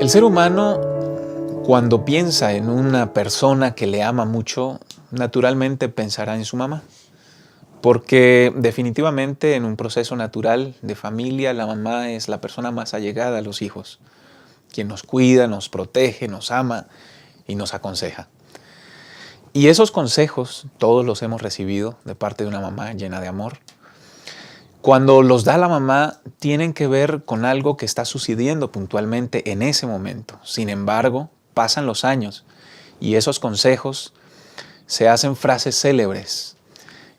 El ser humano, cuando piensa en una persona que le ama mucho, naturalmente pensará en su mamá. Porque definitivamente en un proceso natural de familia, la mamá es la persona más allegada a los hijos, quien nos cuida, nos protege, nos ama y nos aconseja. Y esos consejos, todos los hemos recibido de parte de una mamá llena de amor. Cuando los da la mamá, tienen que ver con algo que está sucediendo puntualmente en ese momento. Sin embargo, pasan los años y esos consejos se hacen frases célebres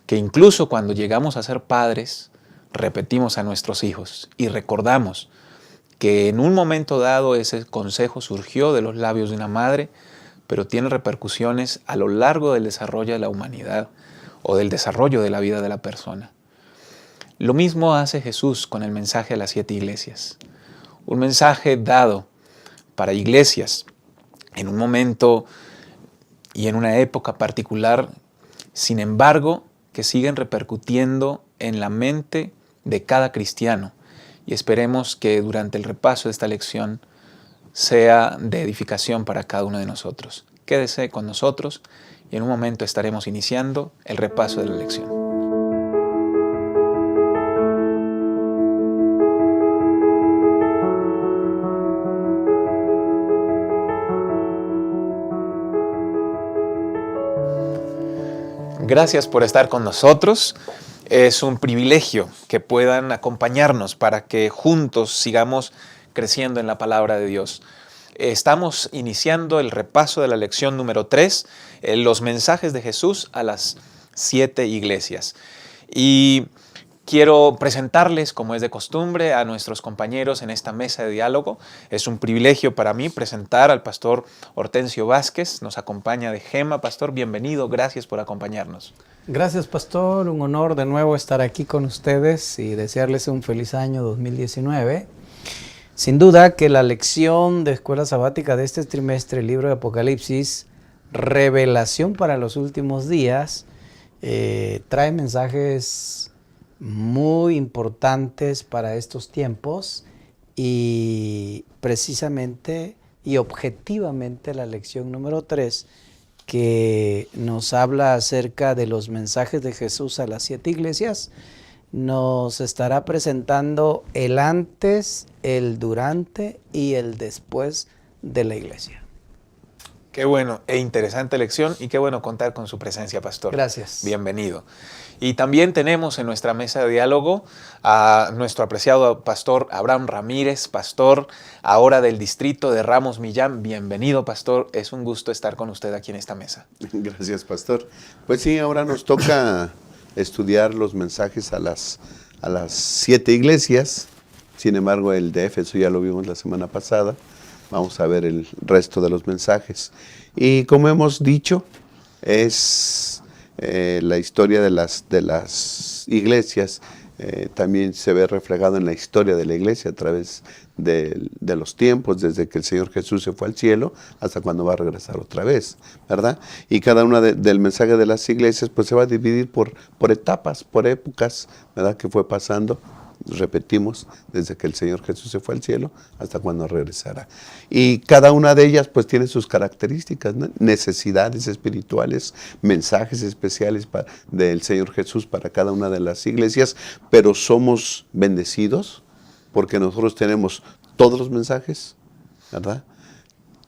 que incluso cuando llegamos a ser padres, repetimos a nuestros hijos y recordamos que en un momento dado ese consejo surgió de los labios de una madre, pero tiene repercusiones a lo largo del desarrollo de la humanidad o del desarrollo de la vida de la persona. Lo mismo hace Jesús con el mensaje a las 7 iglesias. Un mensaje dado para iglesias en un momento y en una época particular, sin embargo, que siguen repercutiendo en la mente de cada cristiano. Y esperemos que durante el repaso de esta lección sea de edificación para cada uno de nosotros. Quédese con nosotros y en un momento estaremos iniciando el repaso de la lección. Gracias por estar con nosotros. Es un privilegio que puedan acompañarnos para que juntos sigamos creciendo en la palabra de Dios. Estamos iniciando el repaso de la lección número 3, los mensajes de Jesús a las 7 iglesias. Y quiero presentarles, como es de costumbre, a nuestros compañeros en esta mesa de diálogo. Es un privilegio para mí presentar al pastor Hortensio Vázquez. Nos acompaña de Gema. Pastor, bienvenido. Gracias por acompañarnos. Gracias, pastor. Un honor de nuevo estar aquí con ustedes y desearles un feliz año 2019. Sin duda que la lección de escuela sabática de este trimestre, el libro de Apocalipsis, revelación para los últimos días, trae mensajes muy importantes para estos tiempos y precisamente y objetivamente la lección número 3 que nos habla acerca de los mensajes de Jesús a las 7 iglesias nos estará presentando el antes, el durante y el después de la iglesia. Qué bueno e interesante lección y qué bueno contar con su presencia, pastor. Gracias. Bienvenido. Y también tenemos en nuestra mesa de diálogo a nuestro apreciado pastor Abraham Ramírez, pastor ahora del distrito de Ramos Millán. Bienvenido, pastor. Es un gusto estar con usted aquí en esta mesa. Gracias, pastor. Pues sí, ahora nos toca estudiar los mensajes a las 7 iglesias. Sin embargo, el de Éfeso ya lo vimos la semana pasada. Vamos a ver el resto de los mensajes. Y como hemos dicho, es la historia de las iglesias. También se ve reflejado en la historia de la iglesia a través de los tiempos, desde que el Señor Jesús se fue al cielo hasta cuando va a regresar otra vez, ¿verdad? Y cada una del mensaje de las iglesias pues se va a dividir por etapas, por épocas, ¿verdad? Que fue pasando. Repetimos, desde que el Señor Jesús se fue al cielo hasta cuando regresará. Y cada una de ellas pues tiene sus características, ¿no? Necesidades espirituales, mensajes especiales del Señor Jesús para cada una de las iglesias, pero somos bendecidos porque nosotros tenemos todos los mensajes, ¿verdad?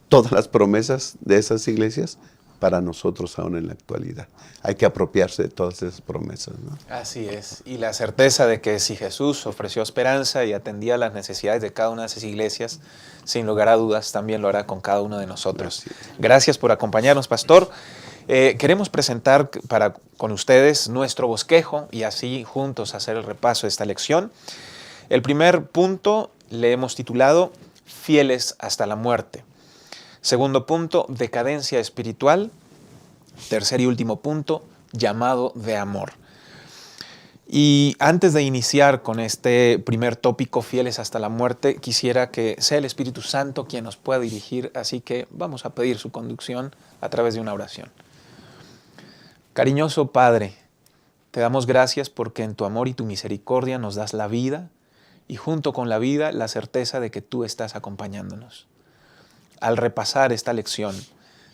Todas las promesas de esas iglesias para nosotros aún en la actualidad. Hay que apropiarse de todas esas promesas, ¿no? Así es. Y la certeza de que si Jesús ofreció esperanza y atendía las necesidades de cada una de esas iglesias, sin lugar a dudas, también lo hará con cada uno de nosotros. Gracias por acompañarnos, pastor. Queremos presentar con ustedes nuestro bosquejo y así juntos hacer el repaso de esta lección. El primer punto le hemos titulado Fieles hasta la muerte. Segundo punto, decadencia espiritual. Tercer y último punto, llamado de amor. Y antes de iniciar con este primer tópico, fieles hasta la muerte, quisiera que sea el Espíritu Santo quien nos pueda dirigir, así que vamos a pedir su conducción a través de una oración. Cariñoso Padre, te damos gracias porque en tu amor y tu misericordia nos das la vida y junto con la vida la certeza de que tú estás acompañándonos. al repasar esta lección,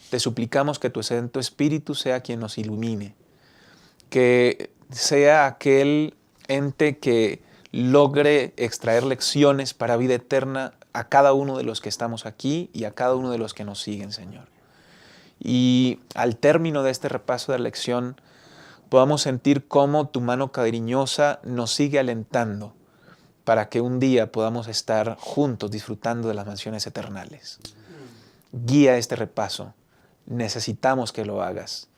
te suplicamos que tu Santo Espíritu sea quien nos ilumine, que sea aquel ente que logre extraer lecciones para vida eterna a cada uno de los que estamos aquí y a cada uno de los que nos siguen, Señor. Y al término de este repaso de la lección, podamos sentir cómo tu mano cariñosa nos sigue alentando para que un día podamos estar juntos disfrutando de las mansiones eternales. Guía este repaso. Necesitamos que lo hagas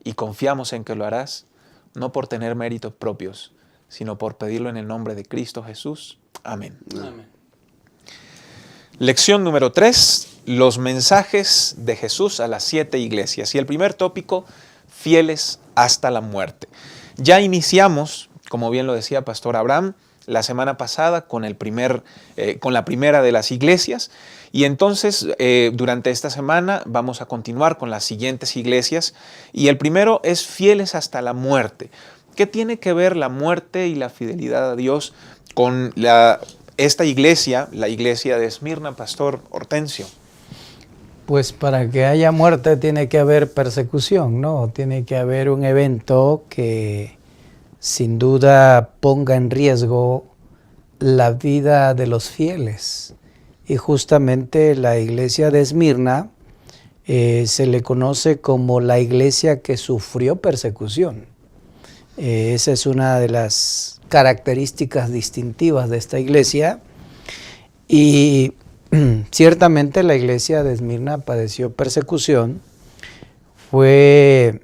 y confiamos en que lo harás, no por tener méritos propios, sino por pedirlo en el nombre de Cristo Jesús. Amén. Amén. Lección número 3, los mensajes de Jesús a las 7 iglesias. Y el primer tópico, fieles hasta la muerte. Ya iniciamos, como bien lo decía Pastor Abraham, la semana pasada con la primera de las iglesias, y entonces durante esta semana vamos a continuar con las siguientes iglesias, y el primero es fieles hasta la muerte. ¿Qué tiene que ver la muerte y la fidelidad a Dios con esta iglesia, la iglesia de Esmirna, Pastor Hortensio? Pues para que haya muerte tiene que haber persecución, ¿no? Tiene que haber un evento que sin duda ponga en riesgo la vida de los fieles. Y justamente la iglesia de Esmirna se le conoce como la iglesia que sufrió persecución. Esa es una de las características distintivas de esta iglesia. Y ciertamente la iglesia de Esmirna padeció persecución. Fue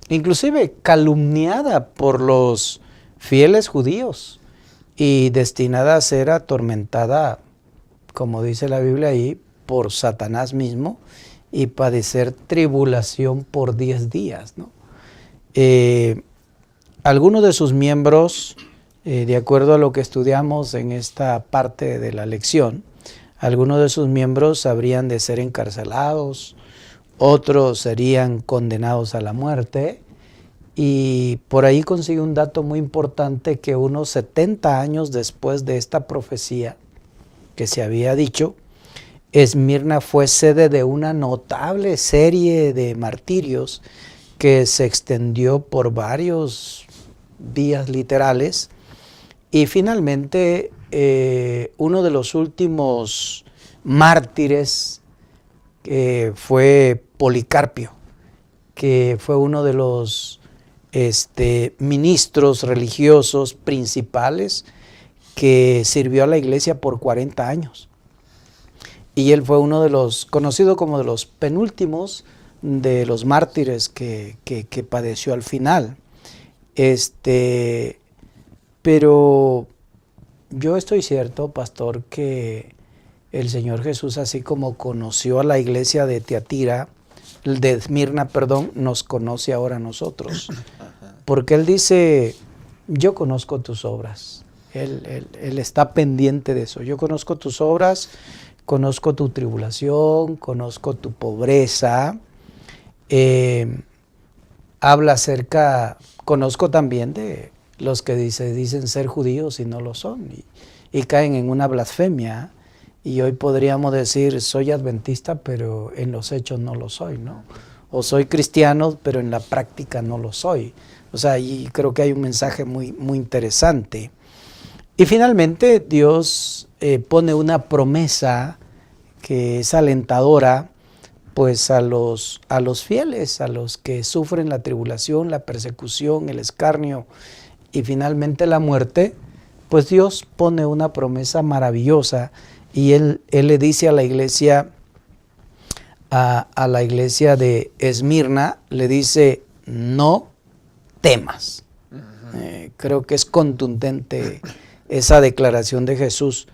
inclusive calumniada por los fieles judíos y destinada a ser atormentada, como dice la Biblia ahí, por Satanás mismo y padecer tribulación por 10 días, ¿no? Algunos de sus miembros, de acuerdo a lo que estudiamos en esta parte de la lección, algunos de sus miembros habrían de ser encarcelados, otros serían condenados a la muerte, y por ahí consigue un dato muy importante que unos 70 años después de esta profecía que se había dicho, Esmirna fue sede de una notable serie de martirios que se extendió por varios días literales, y finalmente uno de los últimos mártires fue Policarpio, que fue uno de los ministros religiosos principales que sirvió a la iglesia por 40 años. Y él fue uno de los, conocido como de los penúltimos de los mártires que padeció al final. Pero yo estoy cierto, pastor, que el Señor Jesús, así como conoció a la iglesia de Esmirna, nos conoce ahora a nosotros. Porque Él dice, yo conozco tus obras. Él está pendiente de eso. Yo conozco tus obras, conozco tu tribulación, conozco tu pobreza. Habla acerca, conozco también de los que dicen ser judíos y no lo son, y caen en una blasfemia. Y hoy podríamos decir, soy adventista, pero en los hechos no lo soy, ¿no? O soy cristiano, pero en la práctica no lo soy. O sea, y creo que hay un mensaje muy, muy interesante. Y finalmente Dios pone una promesa que es alentadora, pues a los fieles, a los que sufren la tribulación, la persecución, el escarnio y finalmente la muerte. Pues Dios pone una promesa maravillosa, y Él le dice a la iglesia, a la iglesia de Esmirna, le dice, no temas. Creo que es contundente esa declaración de Jesús,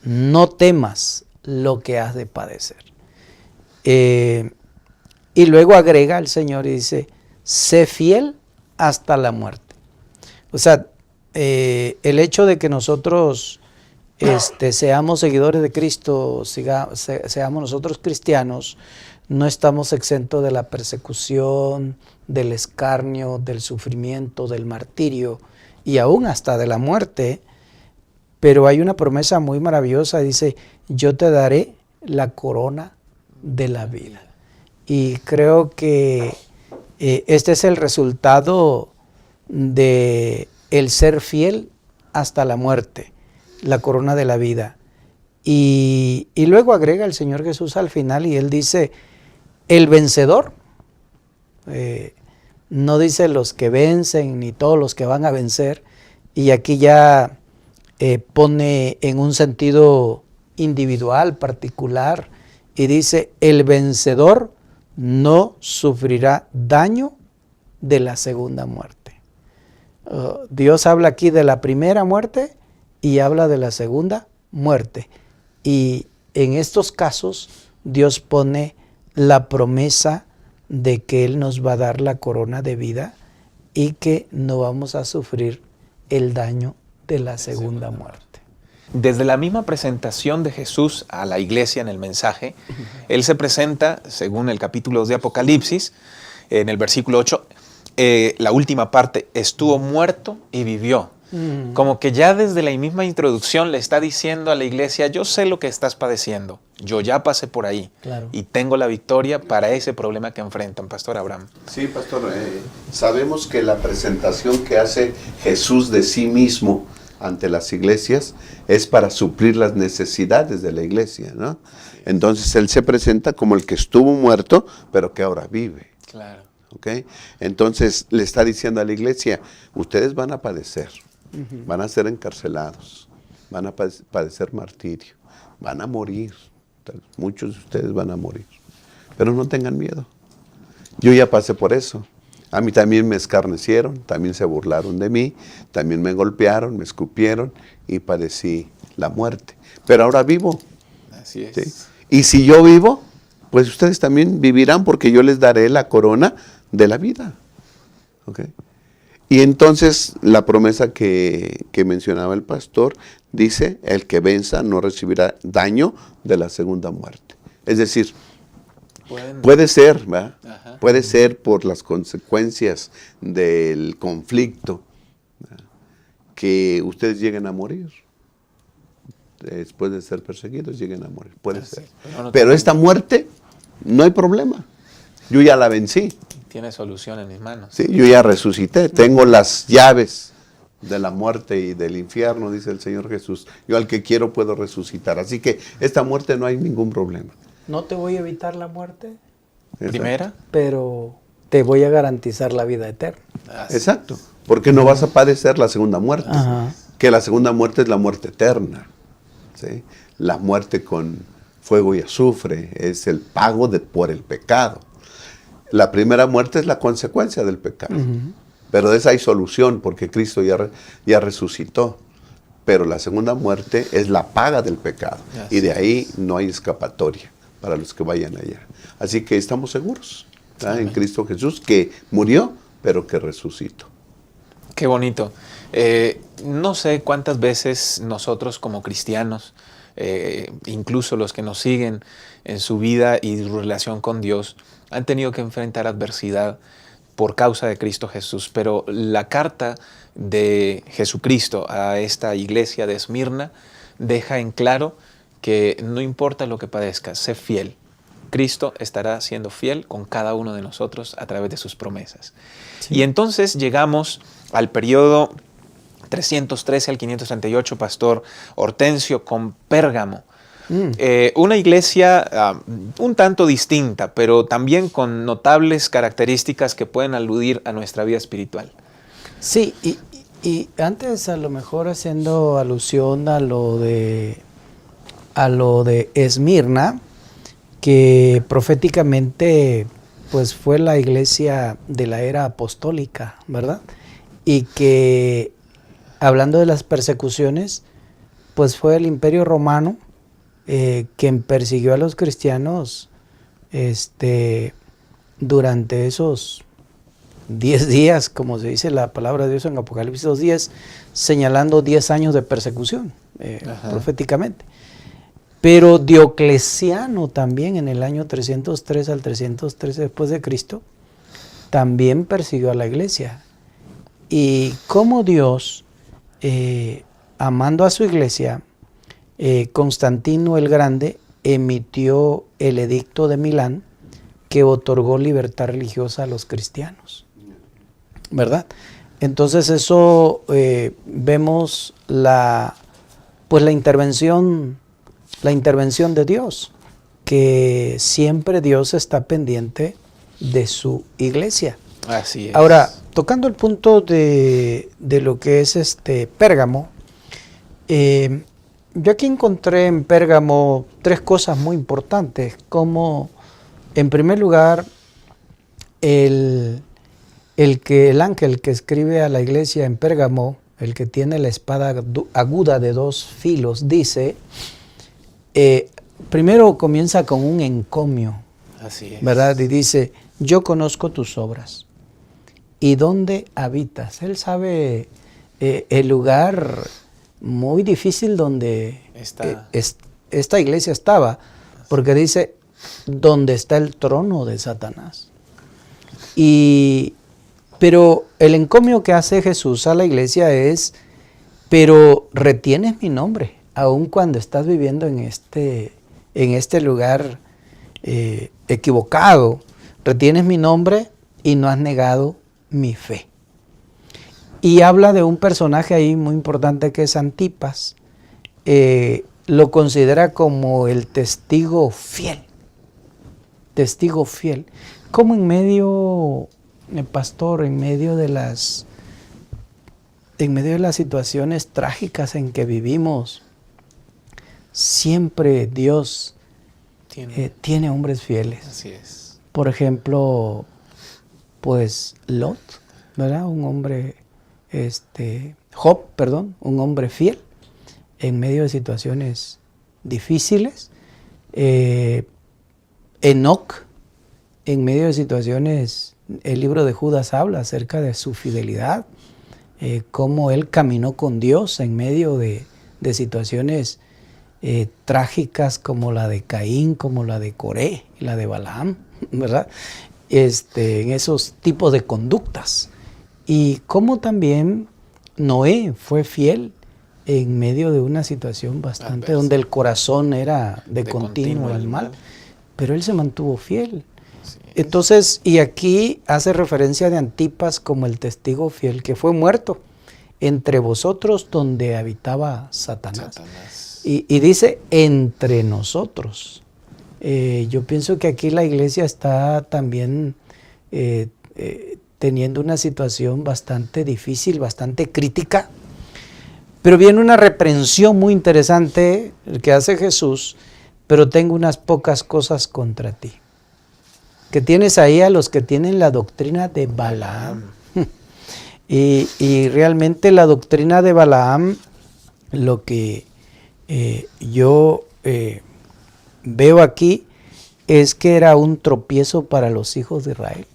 no temas lo que has de padecer. Y luego agrega el Señor y dice, sé fiel hasta la muerte. O sea, el hecho de que nosotros seamos seguidores de Cristo, seamos nosotros cristianos, no estamos exentos de la persecución, del escarnio, del sufrimiento, del martirio y aún hasta de la muerte. Pero hay una promesa muy maravillosa, dice, yo te daré la corona de la vida. Y creo que este es el resultado de el ser fiel hasta la muerte, la corona de la vida. Y luego agrega el Señor Jesús al final y Él dice, el vencedor, no dice los que vencen ni todos los que van a vencer, y aquí ya pone en un sentido individual, particular, y dice, el vencedor no sufrirá daño de la segunda muerte. Dios habla aquí de la primera muerte y habla de la segunda muerte. Y en estos casos Dios pone la promesa de que Él nos va a dar la corona de vida y que no vamos a sufrir el daño de la segunda muerte. Desde la misma presentación de Jesús a la iglesia en el mensaje, Él se presenta, según el capítulo 2 de Apocalipsis, en el versículo 8, la última parte, estuvo muerto y vivió. Como que ya desde la misma introducción le está diciendo a la iglesia, yo sé lo que estás padeciendo, yo ya pasé por ahí, claro, y tengo la victoria para ese problema que enfrentan, Pastor Abraham. Sí, Pastor, sabemos que la presentación que hace Jesús de sí mismo ante las iglesias es para suplir las necesidades de la iglesia, ¿no? Entonces Él se presenta como el que estuvo muerto, pero que ahora vive. Claro. ¿Okay? Entonces le está diciendo a la iglesia, ustedes van a padecer, van a ser encarcelados, van a padecer martirio, van a morir, muchos de ustedes van a morir, pero no tengan miedo, yo ya pasé por eso, a mí también me escarnecieron, también se burlaron de mí, también me golpearon, me escupieron y padecí la muerte, pero ahora vivo. Así es. ¿Sí? Y si yo vivo, pues ustedes también vivirán porque yo les daré la corona de la vida. ¿Okay? Y entonces la promesa que mencionaba el pastor dice, el que venza no recibirá daño de la segunda muerte. Es decir, puede ser, ¿verdad? Puede ser por las consecuencias del conflicto, ¿verdad?, que ustedes lleguen a morir. Después de ser perseguidos, lleguen a morir. Puede ser. Pero esta muerte, no hay problema. Yo ya la vencí. Tiene solución en mis manos. Sí, yo ya resucité. Tengo las llaves de la muerte y del infierno, dice el Señor Jesús. Yo al que quiero puedo resucitar. Así que esta muerte no hay ningún problema. No te voy a evitar la muerte, Primera. pero te voy a garantizar la vida eterna. Exacto. Porque no vas a padecer la segunda muerte. Ajá. Que la segunda muerte es la muerte eterna. ¿Sí? La muerte con fuego y azufre es el pago por el pecado. La primera muerte es la consecuencia del pecado. Pero de esa hay solución porque Cristo ya resucitó. Pero la segunda muerte es la paga del pecado. Y de ahí no hay escapatoria para los que vayan allá. Así que estamos seguros, ¿verdad?, en Cristo Jesús, que murió, pero que resucitó. Qué bonito. No sé cuántas veces nosotros como cristianos, incluso los que nos siguen en su vida y su relación con Dios, han tenido que enfrentar adversidad por causa de Cristo Jesús. Pero la carta de Jesucristo a esta iglesia de Esmirna deja en claro que no importa lo que padezcas, sé fiel. Cristo estará siendo fiel con cada uno de nosotros a través de sus promesas. Sí. Y entonces llegamos al periodo 313 al 538, Pastor Hortensio, con Pérgamo. Una iglesia un tanto distinta, pero también con notables características que pueden aludir a nuestra vida espiritual. Sí, y antes a lo mejor haciendo alusión a lo de Esmirna, que proféticamente pues fue la iglesia de la era apostólica, ¿verdad? Y que hablando de las persecuciones, pues fue el Imperio Romano quien persiguió a los cristianos durante esos 10 días, como se dice la palabra de Dios en Apocalipsis 2:10, señalando 10 años de persecución proféticamente. Pero Diocleciano también en el año 303 al 313 después de Cristo también persiguió a la iglesia. Y como Dios, amando a su iglesia, Constantino el Grande emitió el Edicto de Milán que otorgó libertad religiosa a los cristianos, ¿verdad? Entonces eso vemos pues la intervención de Dios, que siempre Dios está pendiente de su iglesia. Así es. Ahora, tocando el punto de lo que es Pérgamo, yo aquí encontré en Pérgamo 3 cosas muy importantes, como en primer lugar el ángel que escribe a la iglesia en Pérgamo, el que tiene la espada aguda de 2 filos, dice, primero comienza con un encomio, Así es. ¿verdad? Y dice, yo conozco tus obras y dónde habitas. Él sabe el lugar muy difícil donde esta iglesia estaba, porque dice, donde está el trono de Satanás. Pero el encomio que hace Jesús a la iglesia es, pero retienes mi nombre, aun cuando estás viviendo en este lugar equivocado. Retienes mi nombre y no has negado mi fe. Y habla de un personaje ahí muy importante que es Antipas. Lo considera como el testigo fiel. Testigo fiel. Como en medio, pastor, en medio de las situaciones trágicas en que vivimos, siempre Dios tiene hombres fieles. Así es. Por ejemplo, pues Lot, ¿verdad? Un hombre, Job, un hombre fiel en medio de situaciones difíciles. Enoc, en medio de situaciones, el libro de Judas habla acerca de su fidelidad, cómo él caminó con Dios en medio de situaciones trágicas como la de Caín, como la de Coré y la de Balaam, ¿verdad? En esos tipos de conductas. Y cómo también Noé fue fiel en medio de una situación bastante donde el corazón era de continuo el mal, pero él se mantuvo fiel. Entonces, y aquí hace referencia de Antipas como el testigo fiel que fue muerto entre vosotros donde habitaba Satanás. Y dice entre nosotros. Yo pienso que aquí la iglesia está también teniendo una situación bastante difícil, bastante crítica, pero viene una reprensión muy interesante que hace Jesús, pero tengo unas pocas cosas contra ti. Que tienes ahí a los que tienen la doctrina de Balaam. Y realmente la doctrina de Balaam, lo que yo veo aquí es que era un tropiezo para los hijos de Israel.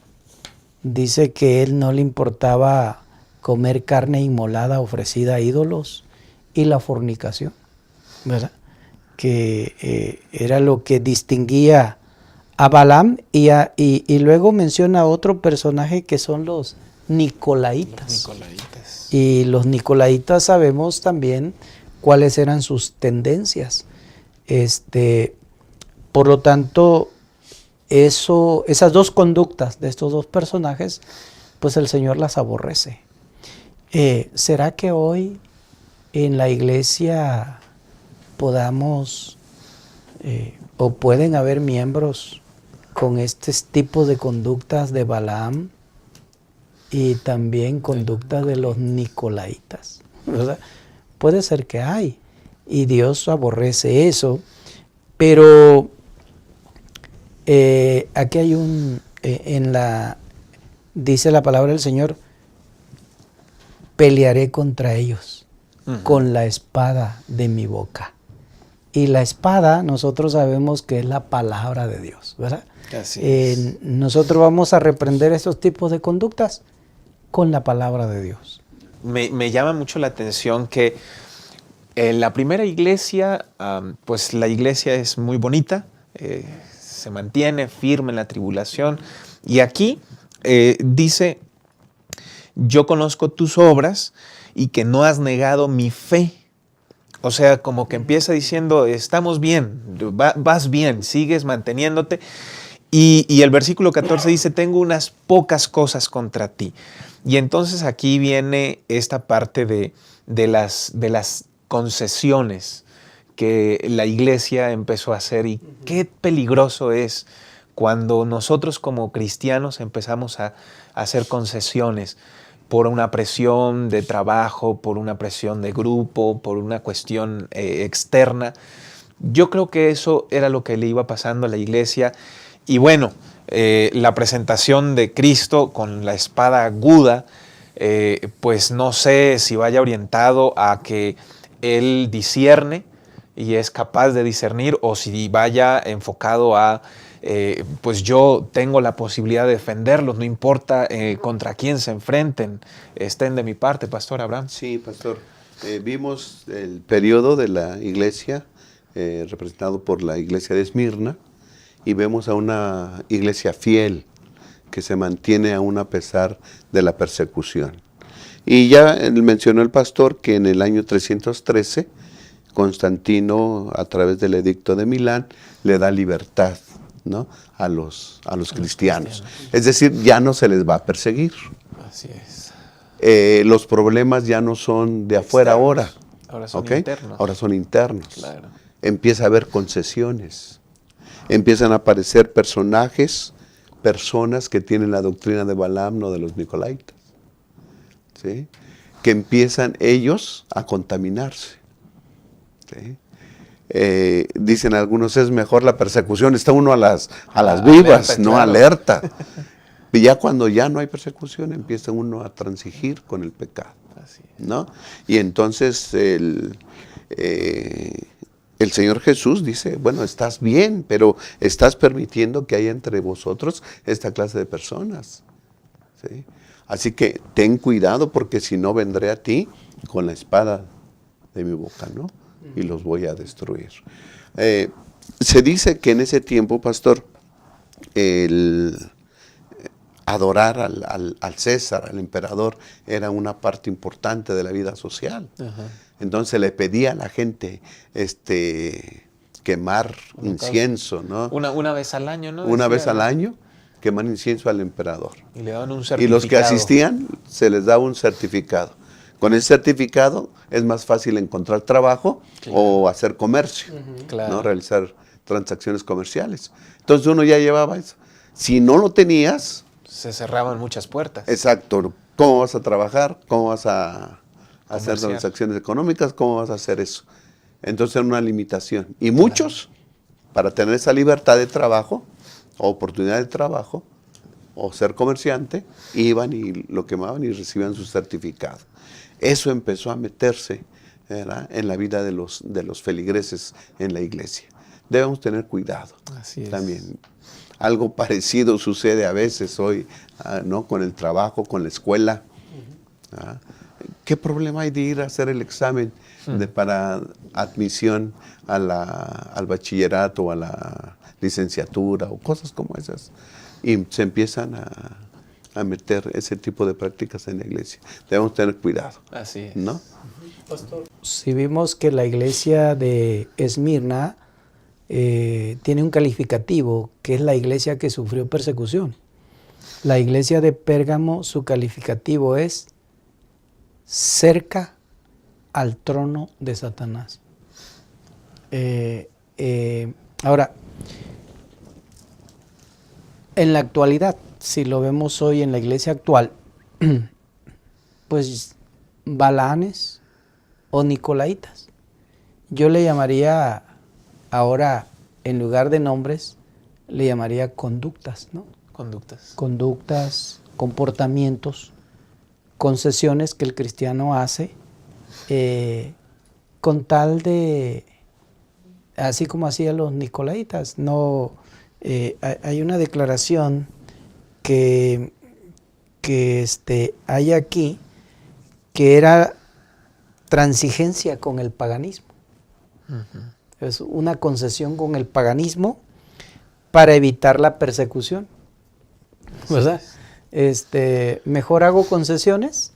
Dice que él no le importaba comer carne inmolada ofrecida a ídolos y la fornicación, ¿verdad? Que era lo que distinguía a Balaam y luego menciona a otro personaje que son los Nicolaitas. Y los Nicolaitas sabemos también cuáles eran sus tendencias. Por lo tanto, esas 2 conductas de estos 2 personajes, pues el Señor las aborrece. ¿Será que hoy en la iglesia podamos o pueden haber miembros con este tipo de conductas de Balaam y también conductas de los Nicolaitas, ¿verdad? Puede ser que hay, y Dios aborrece eso, pero aquí hay dice la palabra del Señor, pelearé contra ellos con la espada de mi boca. Y la espada, nosotros sabemos que es la palabra de Dios, ¿verdad? Así es. Nosotros vamos a reprender estos tipos de conductas con la palabra de Dios. Me llama mucho la atención que en la primera iglesia, pues la iglesia es muy bonita, se mantiene firme en la tribulación. Y aquí dice, yo conozco tus obras y que no has negado mi fe. O sea, como que empieza diciendo, estamos bien, vas bien, sigues manteniéndote. Y el versículo 14 dice, tengo unas pocas cosas contra ti. Y entonces aquí viene esta parte de las concesiones que la iglesia empezó a hacer. Y qué peligroso es cuando nosotros como cristianos empezamos a hacer concesiones por una presión de trabajo, por una presión de grupo, por una cuestión externa. Yo creo que eso era lo que le iba pasando a la iglesia. Y bueno, la presentación de Cristo con la espada aguda, pues no sé si vaya orientado a que Él discierne y es capaz de discernir, o si vaya enfocado a, pues yo tengo la posibilidad de defenderlos, no importa contra quién se enfrenten, estén de mi parte, Pastor Abraham. Sí, Pastor. Vimos el periodo de la iglesia, representado por la iglesia de Esmirna, y vemos a una iglesia fiel que se mantiene aún a pesar de la persecución. Y ya mencionó el pastor que en el año 313, Constantino, a través del edicto de Milán, le da libertad, ¿no?, a los cristianos. Es decir, ya no se les va a perseguir. Así es. Los problemas ya no son de afuera ahora. Ahora son ¿okay? internos. Ahora son internos. Claro. Empieza a haber concesiones. Empiezan a aparecer personas que tienen la doctrina de Balaam, no de los Nicolaitas, ¿sí?, que empiezan ellos a contaminarse, ¿sí? Dicen algunos, es mejor la persecución, está uno a las vivas, alerta, no claro, alerta. Y ya cuando ya no hay persecución, empieza uno a transigir con el pecado, Así es. ¿no? Y entonces el Señor Jesús dice, bueno, estás bien, pero estás permitiendo que haya entre vosotros esta clase de personas, ¿sí? Así que ten cuidado, porque si no vendré a ti con la espada de mi boca, ¿no? Y los voy a destruir. Se dice que en ese tiempo, pastor, el adorar al César, al emperador, era una parte importante de la vida social. Ajá. Entonces le pedía a la gente quemar incienso, ¿no? Una vez al año, ¿no? Una vez al año, quemar incienso al emperador. Y le daban un certificado. Y los que asistían, se les daba un certificado. Con ese certificado es más fácil encontrar trabajo, claro, o hacer comercio, claro, ¿no? Realizar transacciones comerciales. Entonces uno ya llevaba eso. Si no lo tenías, se cerraban muchas puertas. Exacto. ¿Cómo vas a trabajar? ¿Cómo vas a hacer transacciones económicas? ¿Cómo vas a hacer eso? Entonces era una limitación. Y muchos, para tener esa libertad de trabajo, o oportunidad de trabajo, o ser comerciante, iban y lo quemaban y recibían su certificado. Eso empezó a meterse, ¿verdad?, en la vida de los feligreses en la iglesia. Debemos tener cuidado. Así es. También. Algo parecido sucede a veces hoy, ¿no?, con el trabajo, con la escuela. ¿Qué problema hay de ir a hacer el examen para admisión al bachillerato o a la licenciatura o cosas como esas? Y se empiezan a meter ese tipo de prácticas en la iglesia. Debemos tener cuidado. Así es. ¿No? Pastor, si vimos que la iglesia de Esmirna tiene un calificativo, que es la iglesia que sufrió persecución. La iglesia de Pérgamo, su calificativo es cerca al trono de Satanás. Ahora, en la actualidad, si lo vemos hoy en la iglesia actual, pues Balaanes o Nicolaitas. Yo le llamaría ahora, en lugar de nombres, le llamaría conductas, ¿no? Conductas, comportamientos, concesiones que el cristiano hace con tal de, así como hacían los nicolaitas. No, hay una declaración que hay aquí, que era transigencia con el paganismo. Uh-huh. Es una concesión con el paganismo para evitar la persecución. ¿Verdad? Mejor hago concesiones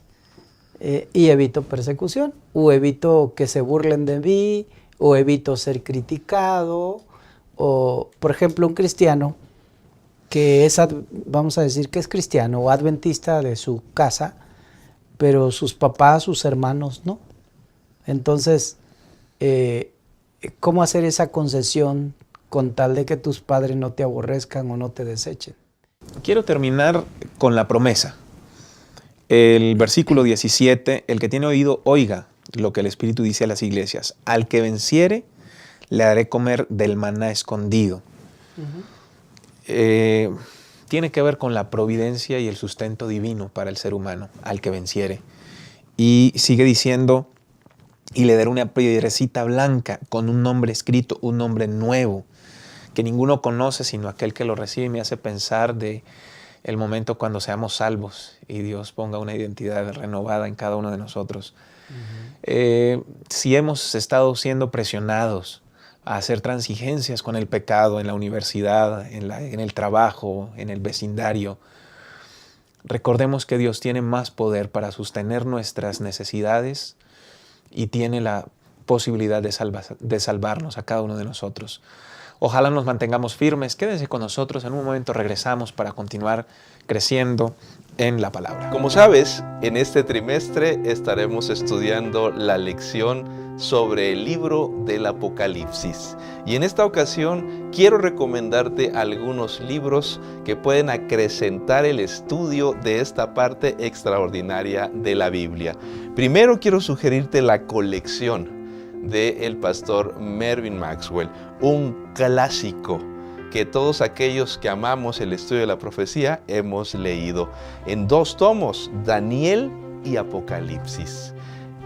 y evito persecución, o evito que se burlen de mí, o evito ser criticado, o por ejemplo un cristiano que es, vamos a decir que es cristiano o adventista de su casa, pero sus papás, sus hermanos no. Entonces, ¿cómo hacer esa concesión con tal de que tus padres no te aborrezcan o no te desechen? Quiero terminar con la promesa. El versículo 17, el que tiene oído, oiga lo que el Espíritu dice a las iglesias. Al que venciere, le haré comer del maná escondido. Tiene que ver con la providencia y el sustento divino para el ser humano, al que venciere. Y sigue diciendo, y le daré una piedrecita blanca con un nombre escrito, un nombre nuevo, que ninguno conoce sino aquel que lo recibe. Y me hace pensar de el momento cuando seamos salvos y Dios ponga una identidad renovada en cada uno de nosotros. Si hemos estado siendo presionados a hacer transigencias con el pecado en la universidad, en el trabajo, en el vecindario, recordemos que Dios tiene más poder para sostener nuestras necesidades y tiene la posibilidad de salvarnos a cada uno de nosotros. Ojalá nos mantengamos firmes. Quédense con nosotros. En un momento regresamos para continuar creciendo en la palabra. Como sabes, en este trimestre estaremos estudiando la lección sobre el libro del Apocalipsis. Y en esta ocasión quiero recomendarte algunos libros que pueden acrecentar el estudio de esta parte extraordinaria de la Biblia. Primero quiero sugerirte la colección del pastor Mervyn Maxwell, un clásico que todos aquellos que amamos el estudio de la profecía hemos leído en 2 tomos, Daniel y Apocalipsis.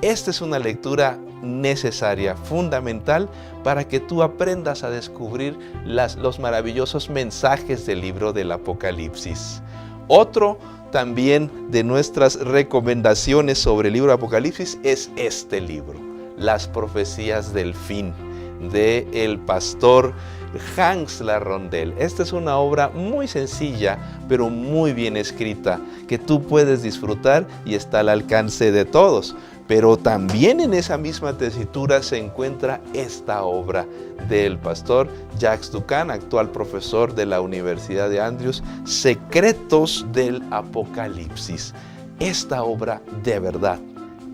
Esta es una lectura necesaria, fundamental, para que tú aprendas a descubrir los maravillosos mensajes del libro del Apocalipsis. Otro también de nuestras recomendaciones sobre el libro de Apocalipsis es este libro, Las profecías del fin, de el pastor Hans Larrondel. Esta es una obra muy sencilla, pero muy bien escrita, que tú puedes disfrutar y está al alcance de todos. Pero también en esa misma tesitura se encuentra esta obra del pastor Jacques Doukhan, actual profesor de la Universidad de Andrews, Secretos del Apocalipsis. Esta obra de verdad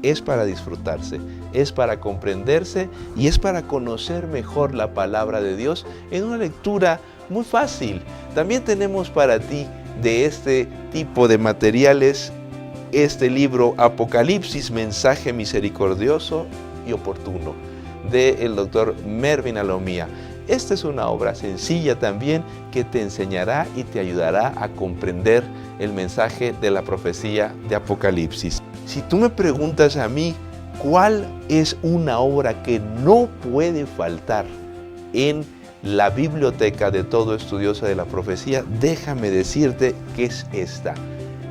es para disfrutarse, es para comprenderse y es para conocer mejor la palabra de Dios en una lectura muy fácil. También tenemos para ti de este tipo de materiales este libro Apocalipsis, mensaje misericordioso y oportuno, del doctor Mervyn Alomía. Esta es una obra sencilla también que te enseñará y te ayudará a comprender el mensaje de la profecía de Apocalipsis. Si tú me preguntas a mí, ¿cuál es una obra que no puede faltar en la biblioteca de todo estudioso de la profecía? Déjame decirte que es esta.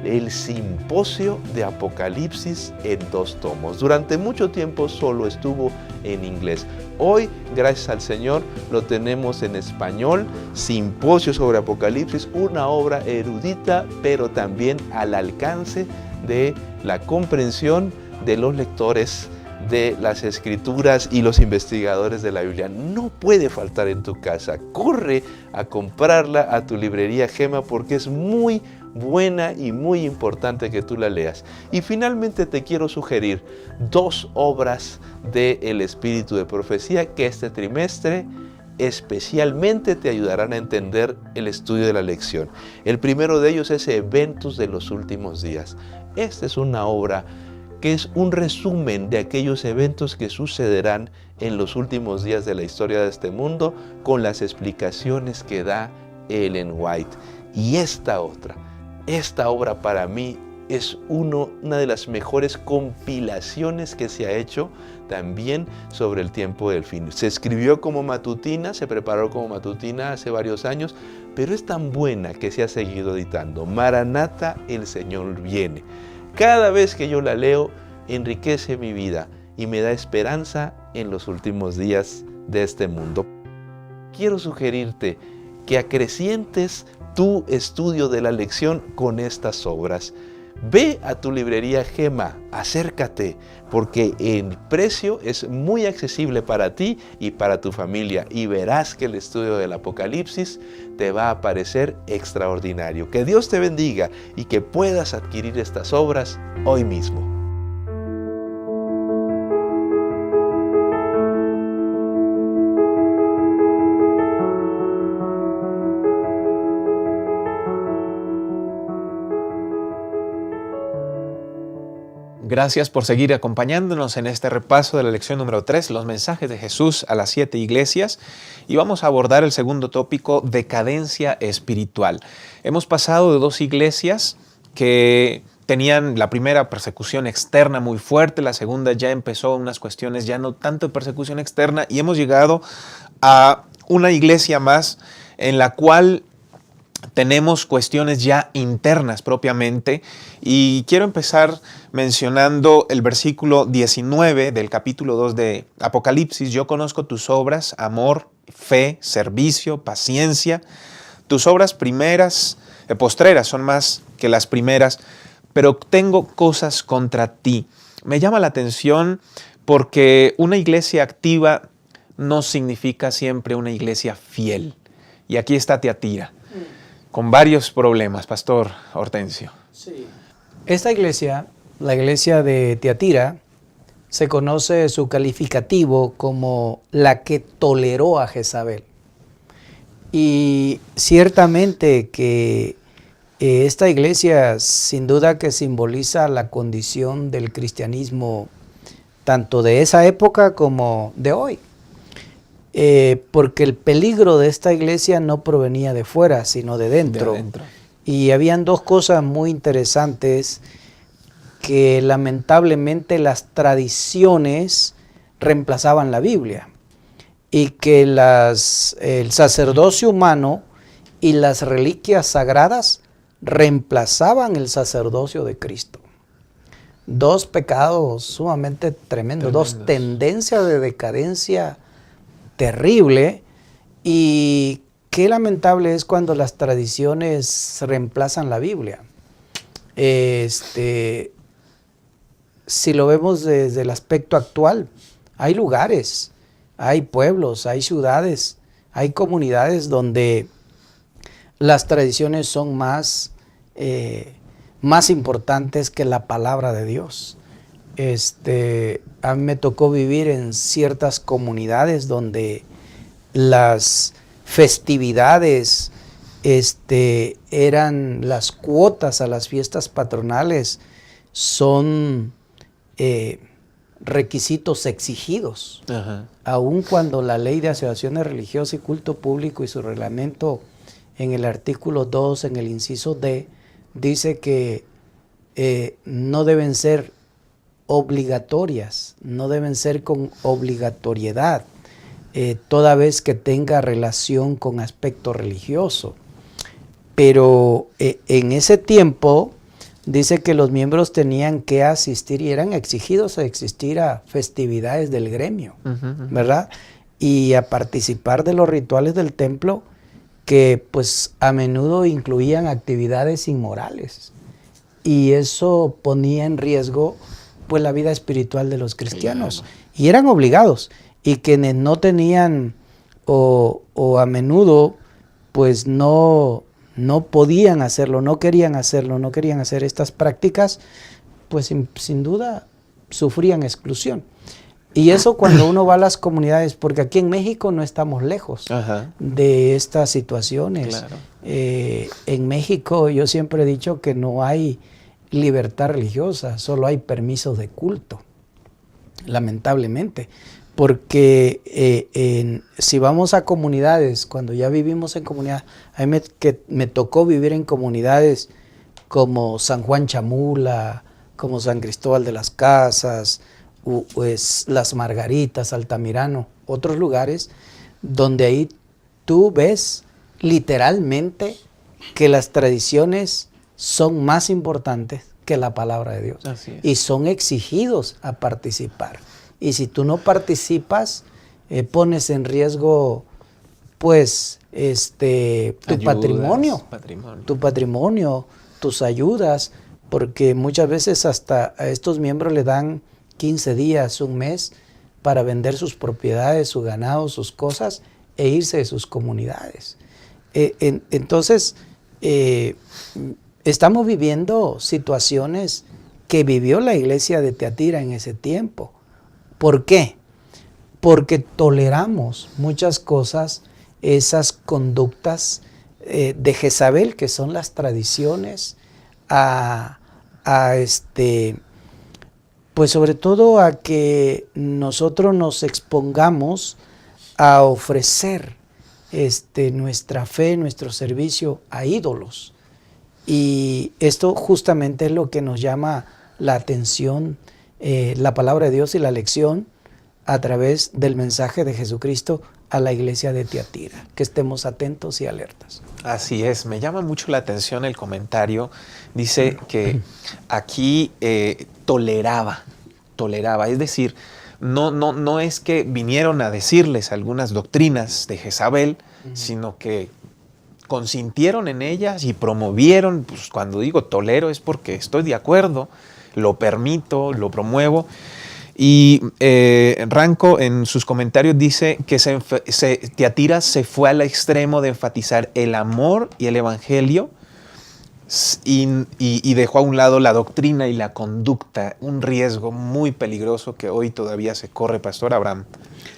El Simposio de Apocalipsis en 2 tomos. Durante mucho tiempo solo estuvo en inglés. Hoy, gracias al Señor, lo tenemos en español. Simposio sobre Apocalipsis, una obra erudita, pero también al alcance de la comprensión de los lectores de las Escrituras y los investigadores de la Biblia. No puede faltar en tu casa. Corre a comprarla a tu librería Gema porque es muy buena y muy importante que tú la leas. Y finalmente te quiero sugerir 2 obras del Espíritu de Profecía que este trimestre especialmente te ayudarán a entender el estudio de la lección. El primero de ellos es Eventos de los Últimos Días. Esta es una obra que es un resumen de aquellos eventos que sucederán en los últimos días de la historia de este mundo, con las explicaciones que da Ellen White. Y esta obra para mí es una de las mejores compilaciones que se ha hecho también sobre el tiempo del fin. Se escribió como matutina, se preparó como matutina hace varios años, pero es tan buena que se ha seguido editando. Maranata, el Señor viene. Cada vez que yo la leo, enriquece mi vida y me da esperanza en los últimos días de este mundo. Quiero sugerirte que acrecientes tu estudio de la lección con estas obras. Ve a tu librería Gema, acércate, porque el precio es muy accesible para ti y para tu familia, y verás que el estudio del Apocalipsis te va a parecer extraordinario. Que Dios te bendiga y que puedas adquirir estas obras hoy mismo. Gracias por seguir acompañándonos en este repaso de la lección número 3, los mensajes de Jesús a las 7 iglesias, y vamos a abordar el segundo tópico, decadencia espiritual. Hemos pasado de 2 iglesias que tenían la primera persecución externa muy fuerte, la segunda ya empezó unas cuestiones ya no tanto de persecución externa, y hemos llegado a una iglesia más en la cual tenemos cuestiones ya internas propiamente, y quiero empezar mencionando el versículo 19 del capítulo 2 de Apocalipsis. Yo conozco tus obras, amor, fe, servicio, paciencia. Tus obras postreras son más que las primeras, pero tengo cosas contra ti. Me llama la atención porque una iglesia activa no significa siempre una iglesia fiel. Y aquí está Tiatira, con varios problemas, Pastor Hortensio. Sí. Esta iglesia, la iglesia de Tiatira, se conoce su calificativo como la que toleró a Jezabel. Y ciertamente que esta iglesia sin duda que simboliza la condición del cristianismo tanto de esa época como de hoy. Porque el peligro de esta iglesia no provenía de fuera, sino de dentro. Y habían 2 cosas muy interesantes, que lamentablemente las tradiciones reemplazaban la Biblia, y que el sacerdocio humano y las reliquias sagradas reemplazaban el sacerdocio de Cristo. 2 pecados sumamente tremendos, 2 tendencias de decadencia terrible, y qué lamentable es cuando las tradiciones reemplazan la Biblia. Si lo vemos desde el aspecto actual, hay lugares, hay pueblos, hay ciudades, hay comunidades donde las tradiciones son más importantes que la palabra de Dios. A mí me tocó vivir en ciertas comunidades donde las festividades eran las cuotas a las fiestas patronales, son requisitos exigidos. Ajá. Aun cuando la ley de asociaciones religiosas y culto público y su reglamento en el artículo 2, en el inciso D, dice que no deben ser obligatorias, no deben ser con obligatoriedad, toda vez que tenga relación con aspecto religioso. Pero en ese tiempo dice que los miembros tenían que asistir y eran exigidos a asistir a festividades del gremio, ¿verdad? Y a participar de los rituales del templo, que pues a menudo incluían actividades inmorales. Y eso ponía en riesgo pues la vida espiritual de los cristianos. Claro. Y eran obligados. Y quienes no tenían o a menudo pues no podían hacerlo, no querían hacer estas prácticas, pues sin duda sufrían exclusión. Y eso cuando uno va a las comunidades, porque aquí en México no estamos lejos de estas situaciones. Claro. En México yo siempre he dicho que no hay libertad religiosa, solo hay permisos de culto, lamentablemente. Porque si vamos a comunidades, cuando ya vivimos en comunidades, a mí me tocó vivir en comunidades como San Juan Chamula, como San Cristóbal de las Casas, pues Las Margaritas, Altamirano, otros lugares donde ahí tú ves literalmente que las tradiciones son más importantes que la palabra de Dios. Así es. Y son exigidos a participar. Y si tú no participas, pones en riesgo, pues, tu patrimonio, tus ayudas, porque muchas veces hasta a estos miembros le dan 15 días, un mes, para vender sus propiedades, su ganado, sus cosas, e irse de sus comunidades. Entonces, estamos viviendo situaciones que vivió la iglesia de Tiatira en ese tiempo. ¿Por qué? Porque toleramos muchas cosas, esas conductas de Jezabel, que son las tradiciones, pues sobre todo a que nosotros nos expongamos a ofrecer nuestra fe, nuestro servicio a ídolos. Y esto justamente es lo que nos llama la atención, la palabra de Dios y la lección a través del mensaje de Jesucristo a la iglesia de Tiatira. Que estemos atentos y alertas. Así es, me llama mucho la atención el comentario. Dice que aquí toleraba, es decir, no es que vinieron a decirles algunas doctrinas de Jezabel, sino que consintieron en ellas y promovieron. Pues cuando digo tolero es porque estoy de acuerdo, lo permito, lo promuevo. Y Ranco en sus comentarios dice que Tiatira se fue al extremo de enfatizar el amor y el evangelio y dejó a un lado la doctrina y la conducta, un riesgo muy peligroso que hoy todavía se corre, Pastor Abraham.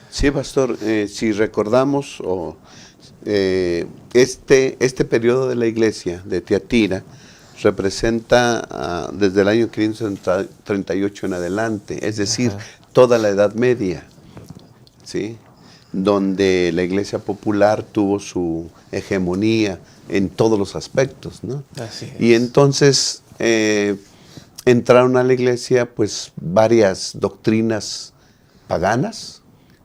Sí, Pastor, si recordamos este periodo de la iglesia de Tiatira representa desde el año 538 en adelante, es decir, toda la Edad Media, ¿sí? Donde la iglesia popular tuvo su hegemonía en todos los aspectos, ¿no? Así es. Y entonces entraron a la iglesia pues varias doctrinas paganas,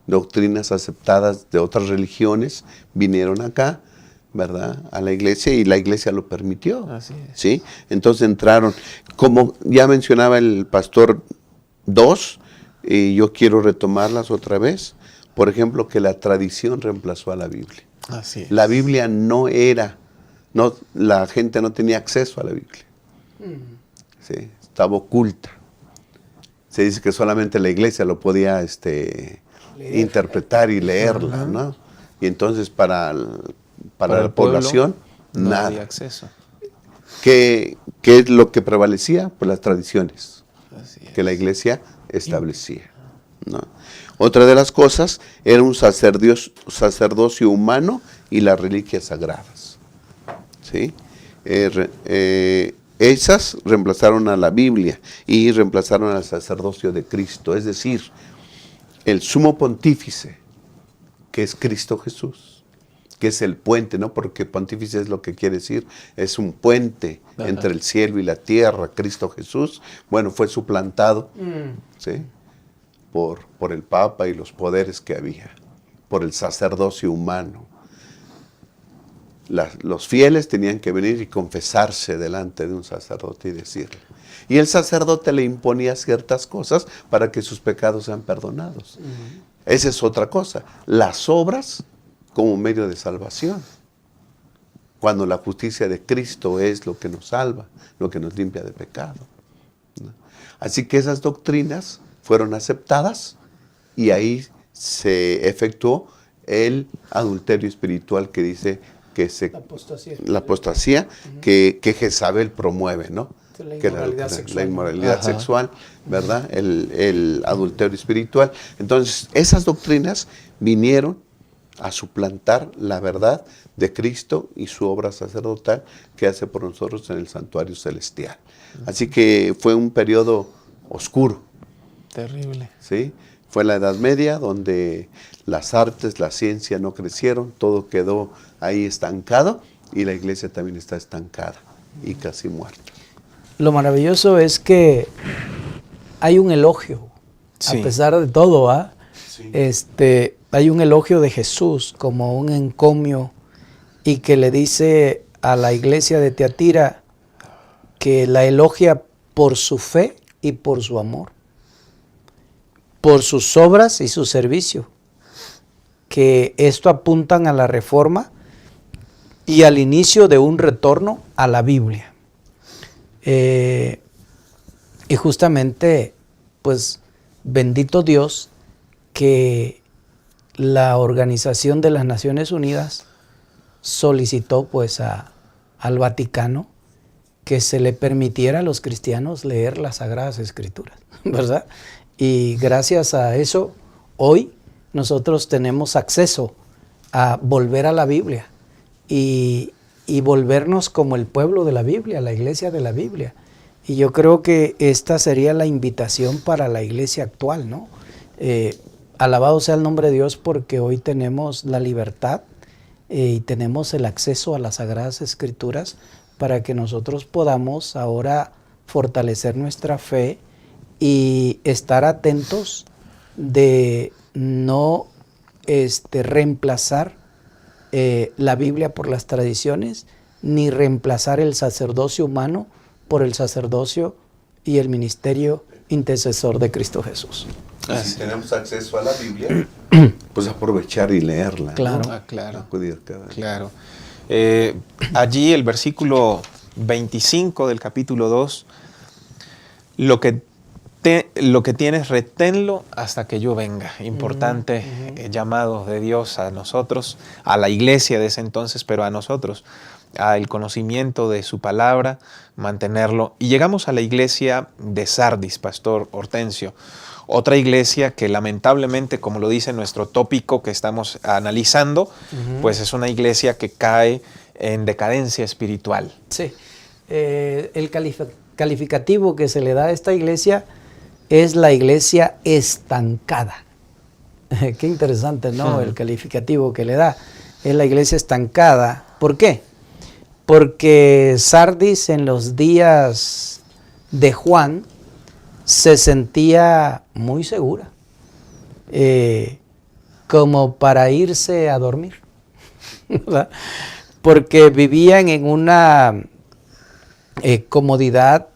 doctrinas aceptadas de otras religiones, vinieron acá, ¿verdad?, a la iglesia, y la iglesia lo permitió. Así es. ¿Sí? Entonces entraron, como ya mencionaba el pastor, dos, y yo quiero retomarlas otra vez. Por ejemplo, que la tradición reemplazó a la Biblia. Así es. La Biblia la gente no tenía acceso a la Biblia. ¿Sí? Estaba oculta. Se dice que solamente la iglesia lo podía interpretar y leerla, ¿no? Y entonces para la población, no nada. había acceso. ¿Qué es lo que prevalecía? Pues las tradiciones Así es. que la iglesia establecía, ¿no? Otra de las cosas era un sacerdocio humano y las reliquias sagradas, ¿sí? Esas reemplazaron a la Biblia y reemplazaron al sacerdocio de Cristo, es decir, el sumo pontífice, que es Cristo Jesús, que es el puente, ¿no? Porque pontífice es lo que quiere decir, es un puente entre el cielo y la tierra. Cristo Jesús, bueno, fue suplantado, ¿sí?, por el Papa y los poderes que había, por el sacerdocio humano. Los fieles tenían que venir y confesarse delante de un sacerdote y decirle. Y el sacerdote le imponía ciertas cosas para que sus pecados sean perdonados. Esa es otra cosa. Las obras como medio de salvación. Cuando la justicia de Cristo es lo que nos salva, lo que nos limpia de pecado, ¿no? Así que esas doctrinas fueron aceptadas y ahí se efectuó el adulterio espiritual que dice que la apostasía que Jezabel promueve, ¿no? La inmoralidad sexual, ¿verdad? El adulterio espiritual. Entonces, esas doctrinas vinieron a suplantar la verdad de Cristo y su obra sacerdotal que hace por nosotros en el santuario celestial. Así que fue un periodo oscuro. Terrible. ¿Sí? Fue la Edad Media, donde las artes, la ciencia no crecieron, todo quedó ahí estancado, y la iglesia también está estancada y casi muerta. Lo maravilloso es que hay un elogio, Sí. a pesar de todo, ¿ah? Sí. Hay un elogio de Jesús como un encomio, y que le dice a la iglesia de Tiatira que la elogia por su fe y por su amor, por sus obras y su servicio, que esto apuntan a la reforma y al inicio de un retorno a la Biblia. Y justamente, pues, bendito Dios que la Organización de las Naciones Unidas solicitó pues al Vaticano que se le permitiera a los cristianos leer las Sagradas Escrituras, ¿verdad? Y gracias a eso, hoy nosotros tenemos acceso a volver a la Biblia y volvernos como el pueblo de la Biblia, la iglesia de la Biblia. Y yo creo que esta sería la invitación para la iglesia actual, ¿no? Alabado sea el nombre de Dios porque hoy tenemos la libertad y tenemos el acceso a las Sagradas Escrituras para que nosotros podamos ahora fortalecer nuestra fe y estar atentos de no reemplazar la Biblia por las tradiciones, ni reemplazar el sacerdocio humano por el sacerdocio y el ministerio intercesor de Cristo Jesús. Si tenemos acceso a la Biblia, pues aprovechar y leerla. Claro. ¿no? Claro. Acudir cada día. Claro. Allí el versículo 25 del capítulo 2, lo que tienes, reténlo hasta que yo venga. Importante llamado de Dios a nosotros, a la iglesia de ese entonces, pero a nosotros, al conocimiento de su palabra, mantenerlo. Y llegamos a la iglesia de Sardis, Pastor Hortensio. Otra iglesia que lamentablemente, como lo dice nuestro tópico que estamos analizando, pues es una iglesia que cae en decadencia espiritual. Sí. El calificativo que se le da a esta iglesia es la iglesia estancada. Qué interesante, ¿no? El calificativo que le da. Es la iglesia estancada. ¿Por qué? Porque Sardis en los días de Juan se sentía muy segura, como para irse a dormir, ¿verdad? Porque vivían en una comodidad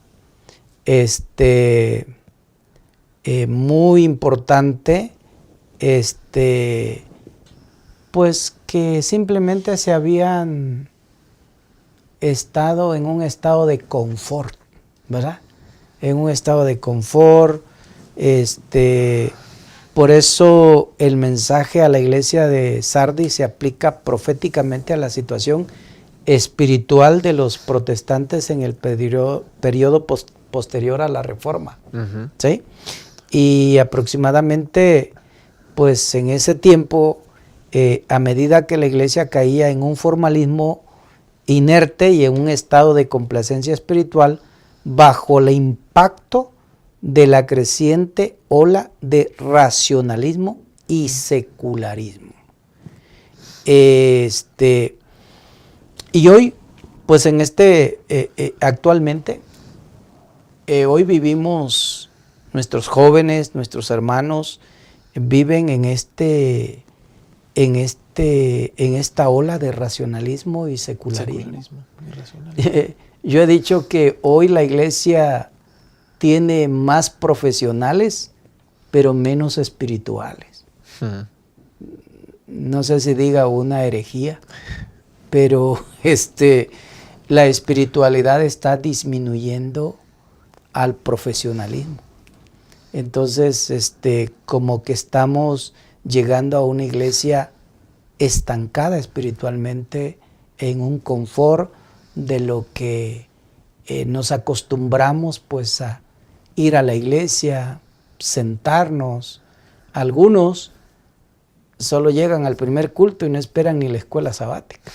muy importante, pues que simplemente se habían estado en un estado de confort, ¿verdad? En un estado de confort. Por eso el mensaje a la iglesia de Sardis se aplica proféticamente a la situación espiritual de los protestantes en el periodo posterior a la Reforma. ¿Sí? Y aproximadamente, pues en ese tiempo, a medida que la iglesia caía en un formalismo inerte y en un estado de complacencia espiritual, bajo el impacto de la creciente ola de racionalismo y secularismo. Y hoy, pues en actualmente, hoy vivimos, nuestros jóvenes, nuestros hermanos, viven en esta ola de racionalismo y secularismo. Yo he dicho que hoy la iglesia tiene más profesionales, pero menos espirituales. No sé si diga una herejía, pero la espiritualidad está disminuyendo al profesionalismo. Entonces, como que estamos llegando a una iglesia estancada espiritualmente, en un confort de lo que nos acostumbramos pues a ir a la iglesia, sentarnos. Algunos solo llegan al primer culto y no esperan ni la escuela sabática.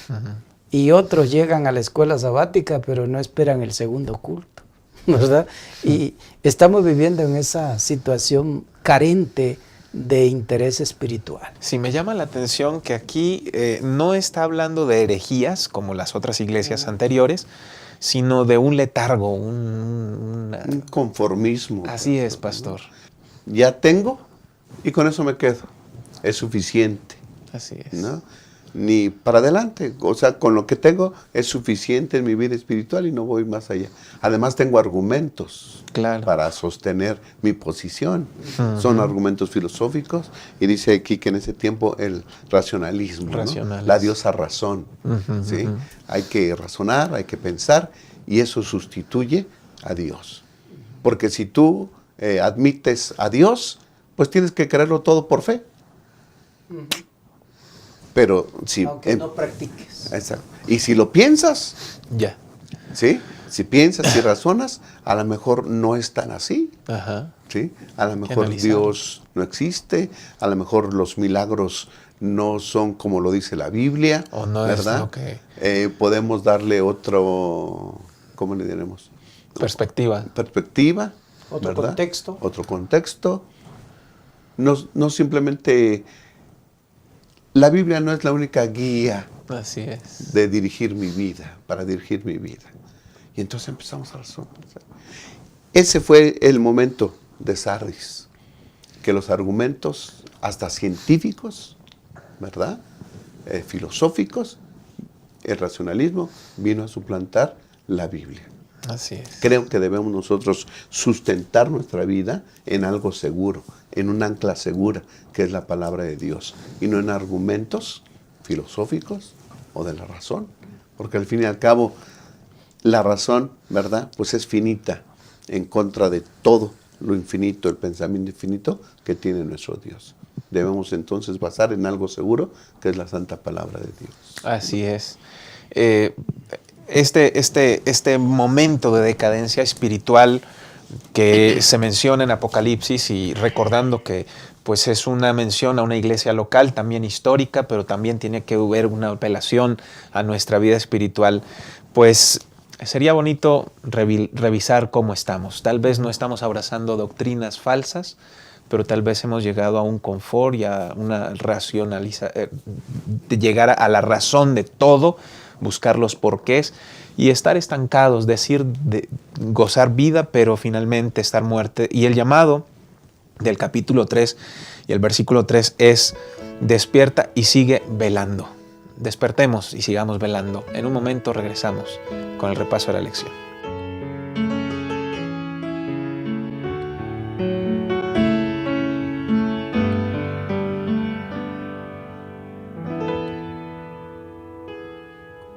Y otros llegan a la escuela sabática pero no esperan el segundo culto, ¿verdad? Y estamos viviendo en esa situación carente de interés espiritual. Sí, me llama la atención que aquí no está hablando de herejías como las otras iglesias anteriores, sino de un letargo, un conformismo. Así es, pastor. Ya tengo y con eso me quedo. Es suficiente. Así es. ¿No? Ni para adelante. O sea, con lo que tengo es suficiente en mi vida espiritual y no voy más allá. Además tengo argumentos para sostener mi posición. Son argumentos filosóficos y dice aquí que en ese tiempo el racionalismo, ¿no? La diosa razón. ¿Sí? Hay que razonar, hay que pensar y eso sustituye a Dios. Porque si tú admites a Dios, pues tienes que creerlo todo por fe. Pero si... Aunque no practiques. Exacto. Y si lo piensas, Ya. ¿sí? Si piensas, si razonas, a lo mejor no es tan así. Ajá. ¿Sí? A lo mejor analizarlo. Dios no existe, a lo mejor los milagros no son como lo dice la Biblia, O no es ¿verdad? lo que- Podemos darle otro, ¿cómo le diremos? Perspectiva. Perspectiva. Otro ¿verdad? contexto. Otro contexto. No simplemente, la Biblia no es la única guía Así es. de dirigir mi vida, para dirigir mi vida. Y entonces empezamos a razonar. Ese fue el momento de Sardis, que los argumentos, hasta científicos, ¿verdad? Filosóficos, el racionalismo vino a suplantar la Biblia. Así es. Creo que debemos nosotros sustentar nuestra vida en algo seguro, en un ancla segura, que es la palabra de Dios, y no en argumentos filosóficos o de la razón, porque al fin y al cabo la razón, ¿verdad? Pues es finita en contra de todo lo infinito, el pensamiento infinito que tiene nuestro Dios. Debemos entonces basar en algo seguro, que es la santa palabra de Dios. Así es. Este momento de decadencia espiritual que se menciona en Apocalipsis, y recordando que pues es una mención a una iglesia local, también histórica, pero también tiene que ver una apelación a nuestra vida espiritual, pues sería bonito revisar cómo estamos. Tal vez no estamos abrazando doctrinas falsas, pero tal vez hemos llegado a un confort y a una de llegar a la razón de todo, buscar los porqués y estar estancados, gozar vida, pero finalmente estar muerte. Y el llamado del capítulo 3 y el versículo 3 es: despierta y sigue velando. Despertemos y sigamos velando. En un momento regresamos con el repaso de la lección.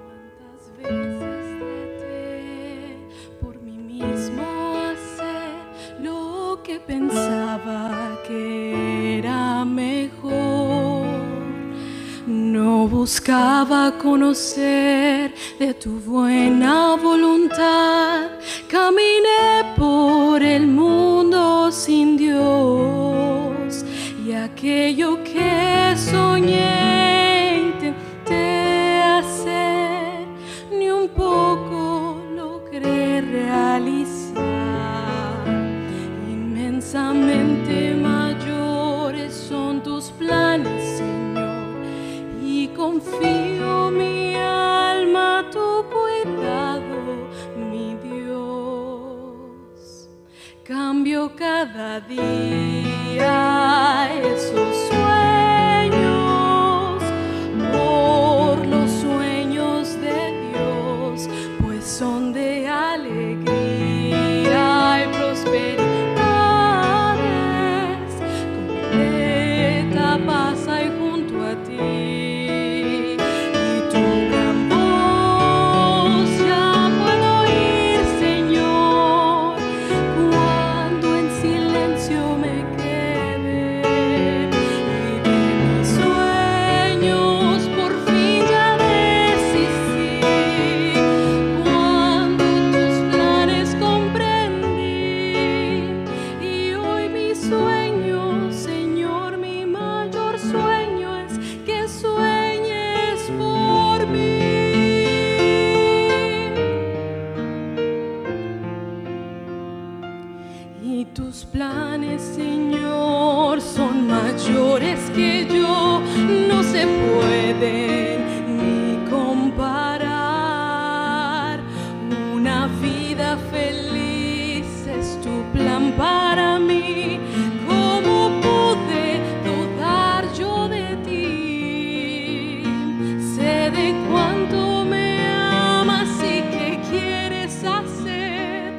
Cuántas veces traté por mí mismo hacer lo que pensaba que era mejor. No buscaba conocer de tu buena voluntad. Caminé por el mundo sin Dios, y aquello que soñé intenté hacer, ni un poco logré realizar. Inmensamente mayores son tus planes, Señor, y confío mi alma a tu cuidado, mi Dios. Cambio cada día esos sueños por los sueños de Dios, pues son de alegría y prosperidades. Completa paz hay junto a ti, y tu gran voz ya puedo oír, Señor, cuando en silencio me quede. Y de mis sueños por fin ya desistí, cuando tus planes comprendí. Y hoy mi sueño, Señor, mi mayor sueño es que sueñes por mí. Y tus planes, Señor, son mayores que yo, no se pueden ni comparar. Una vida feliz es tu plan para mí. ¿Cómo pude dudar yo de ti? Sé de cuánto me amas y que quieres hacer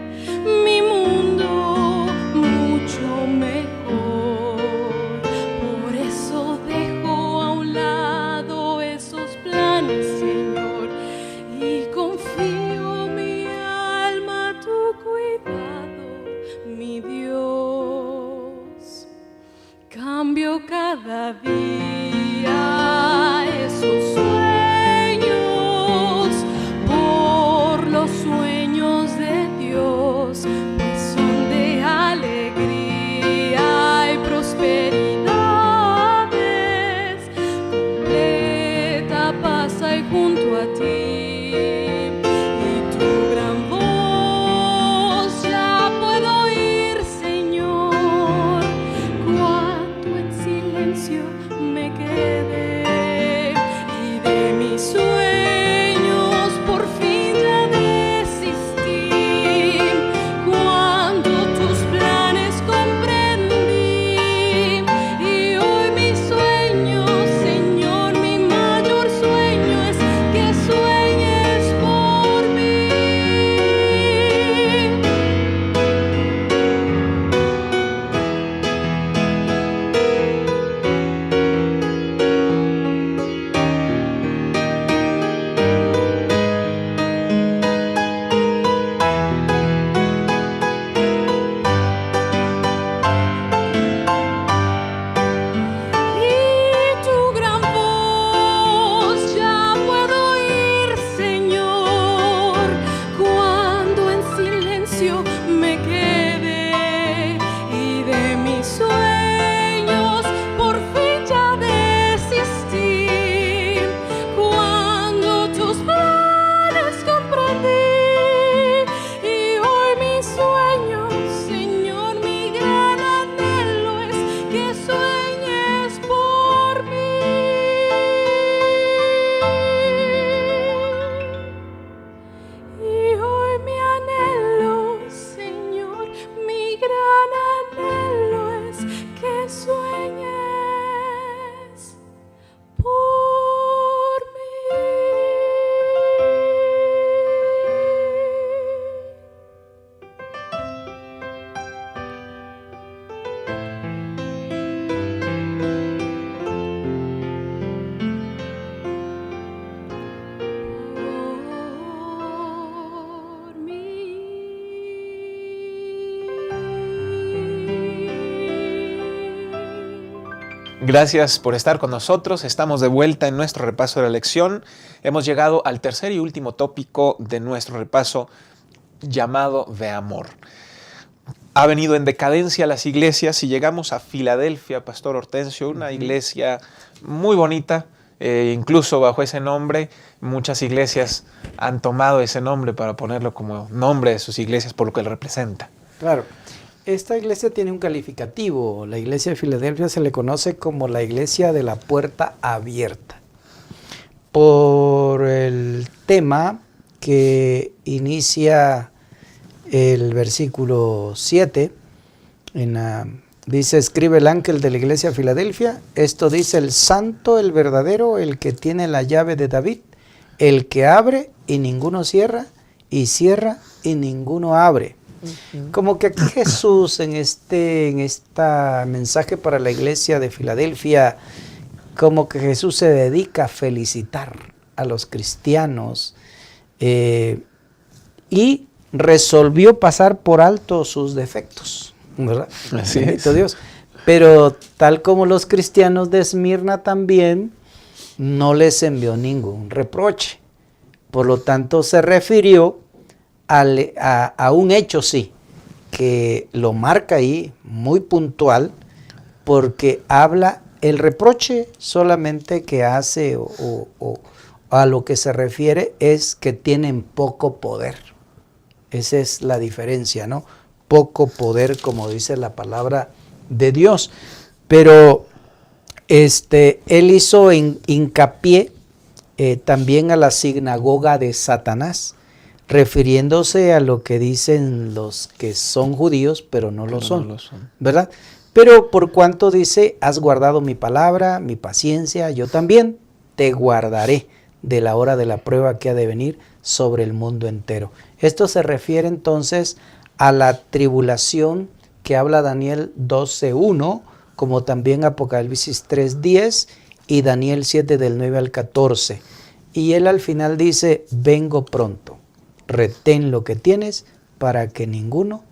mi mundo mucho mejor. Por eso dejo a un lado esos planes, Señor, y confío mi alma a tu cuidado. Gracias por estar con nosotros. Estamos de vuelta en nuestro repaso de la lección. Hemos llegado al tercer y último tópico de nuestro repaso, llamado de amor. Ha venido en decadencia las iglesias y llegamos a Filadelfia, Pastor Hortensio, una iglesia muy bonita, incluso bajo ese nombre. Muchas iglesias han tomado ese nombre para ponerlo como nombre de sus iglesias por lo que él representa. Claro. Esta iglesia tiene un calificativo. La iglesia de Filadelfia se le conoce como la iglesia de la puerta abierta. Por el tema que inicia el versículo 7, dice, escribe el ángel de la iglesia de Filadelfia, esto dice el santo, el verdadero, el que tiene la llave de David, el que abre y ninguno cierra, y cierra y ninguno abre. Como que aquí Jesús en este mensaje para la iglesia de Filadelfia, como que Jesús se dedica a felicitar a los cristianos y resolvió pasar por alto sus defectos, ¿verdad? Así Bendito es. Dios. Pero tal como los cristianos de Esmirna también, no les envió ningún reproche. Por lo tanto, se refirió a un hecho, sí, que lo marca ahí, muy puntual, porque habla el reproche solamente que hace o a lo que se refiere es que tienen poco poder. Esa es la diferencia, ¿no? Poco poder, como dice la palabra de Dios. Pero él hizo hincapié también a la sinagoga de Satanás, refiriéndose a lo que dicen los que son judíos, pero no lo son, ¿verdad? Pero por cuanto dice, has guardado mi palabra, mi paciencia, yo también te guardaré de la hora de la prueba que ha de venir sobre el mundo entero. Esto se refiere entonces a la tribulación que habla Daniel 12:1, como también Apocalipsis 3:10 y Daniel 7 del 9 al 14. Y él al final dice, vengo pronto, retén lo que tienes para que ninguno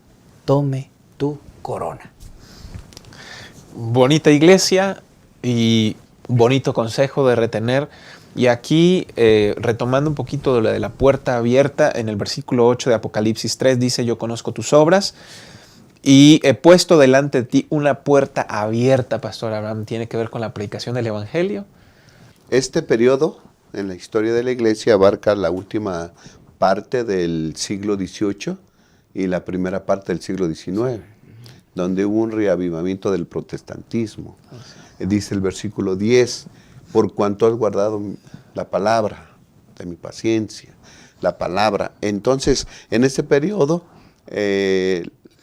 tome tu corona. Bonita iglesia y bonito consejo de retener. Y aquí, retomando un poquito de la puerta abierta, en el versículo 8 de Apocalipsis 3 dice, yo conozco tus obras y he puesto delante de ti una puerta abierta, Pastor Abraham. ¿Tiene que ver con la predicación del Evangelio? Este periodo en la historia de la iglesia abarca la última parte del siglo XVIII y la primera parte del siglo XIX, donde hubo un reavivamiento del protestantismo. Dice el versículo 10, por cuanto has guardado la palabra de mi paciencia, la palabra. Entonces, en este periodo,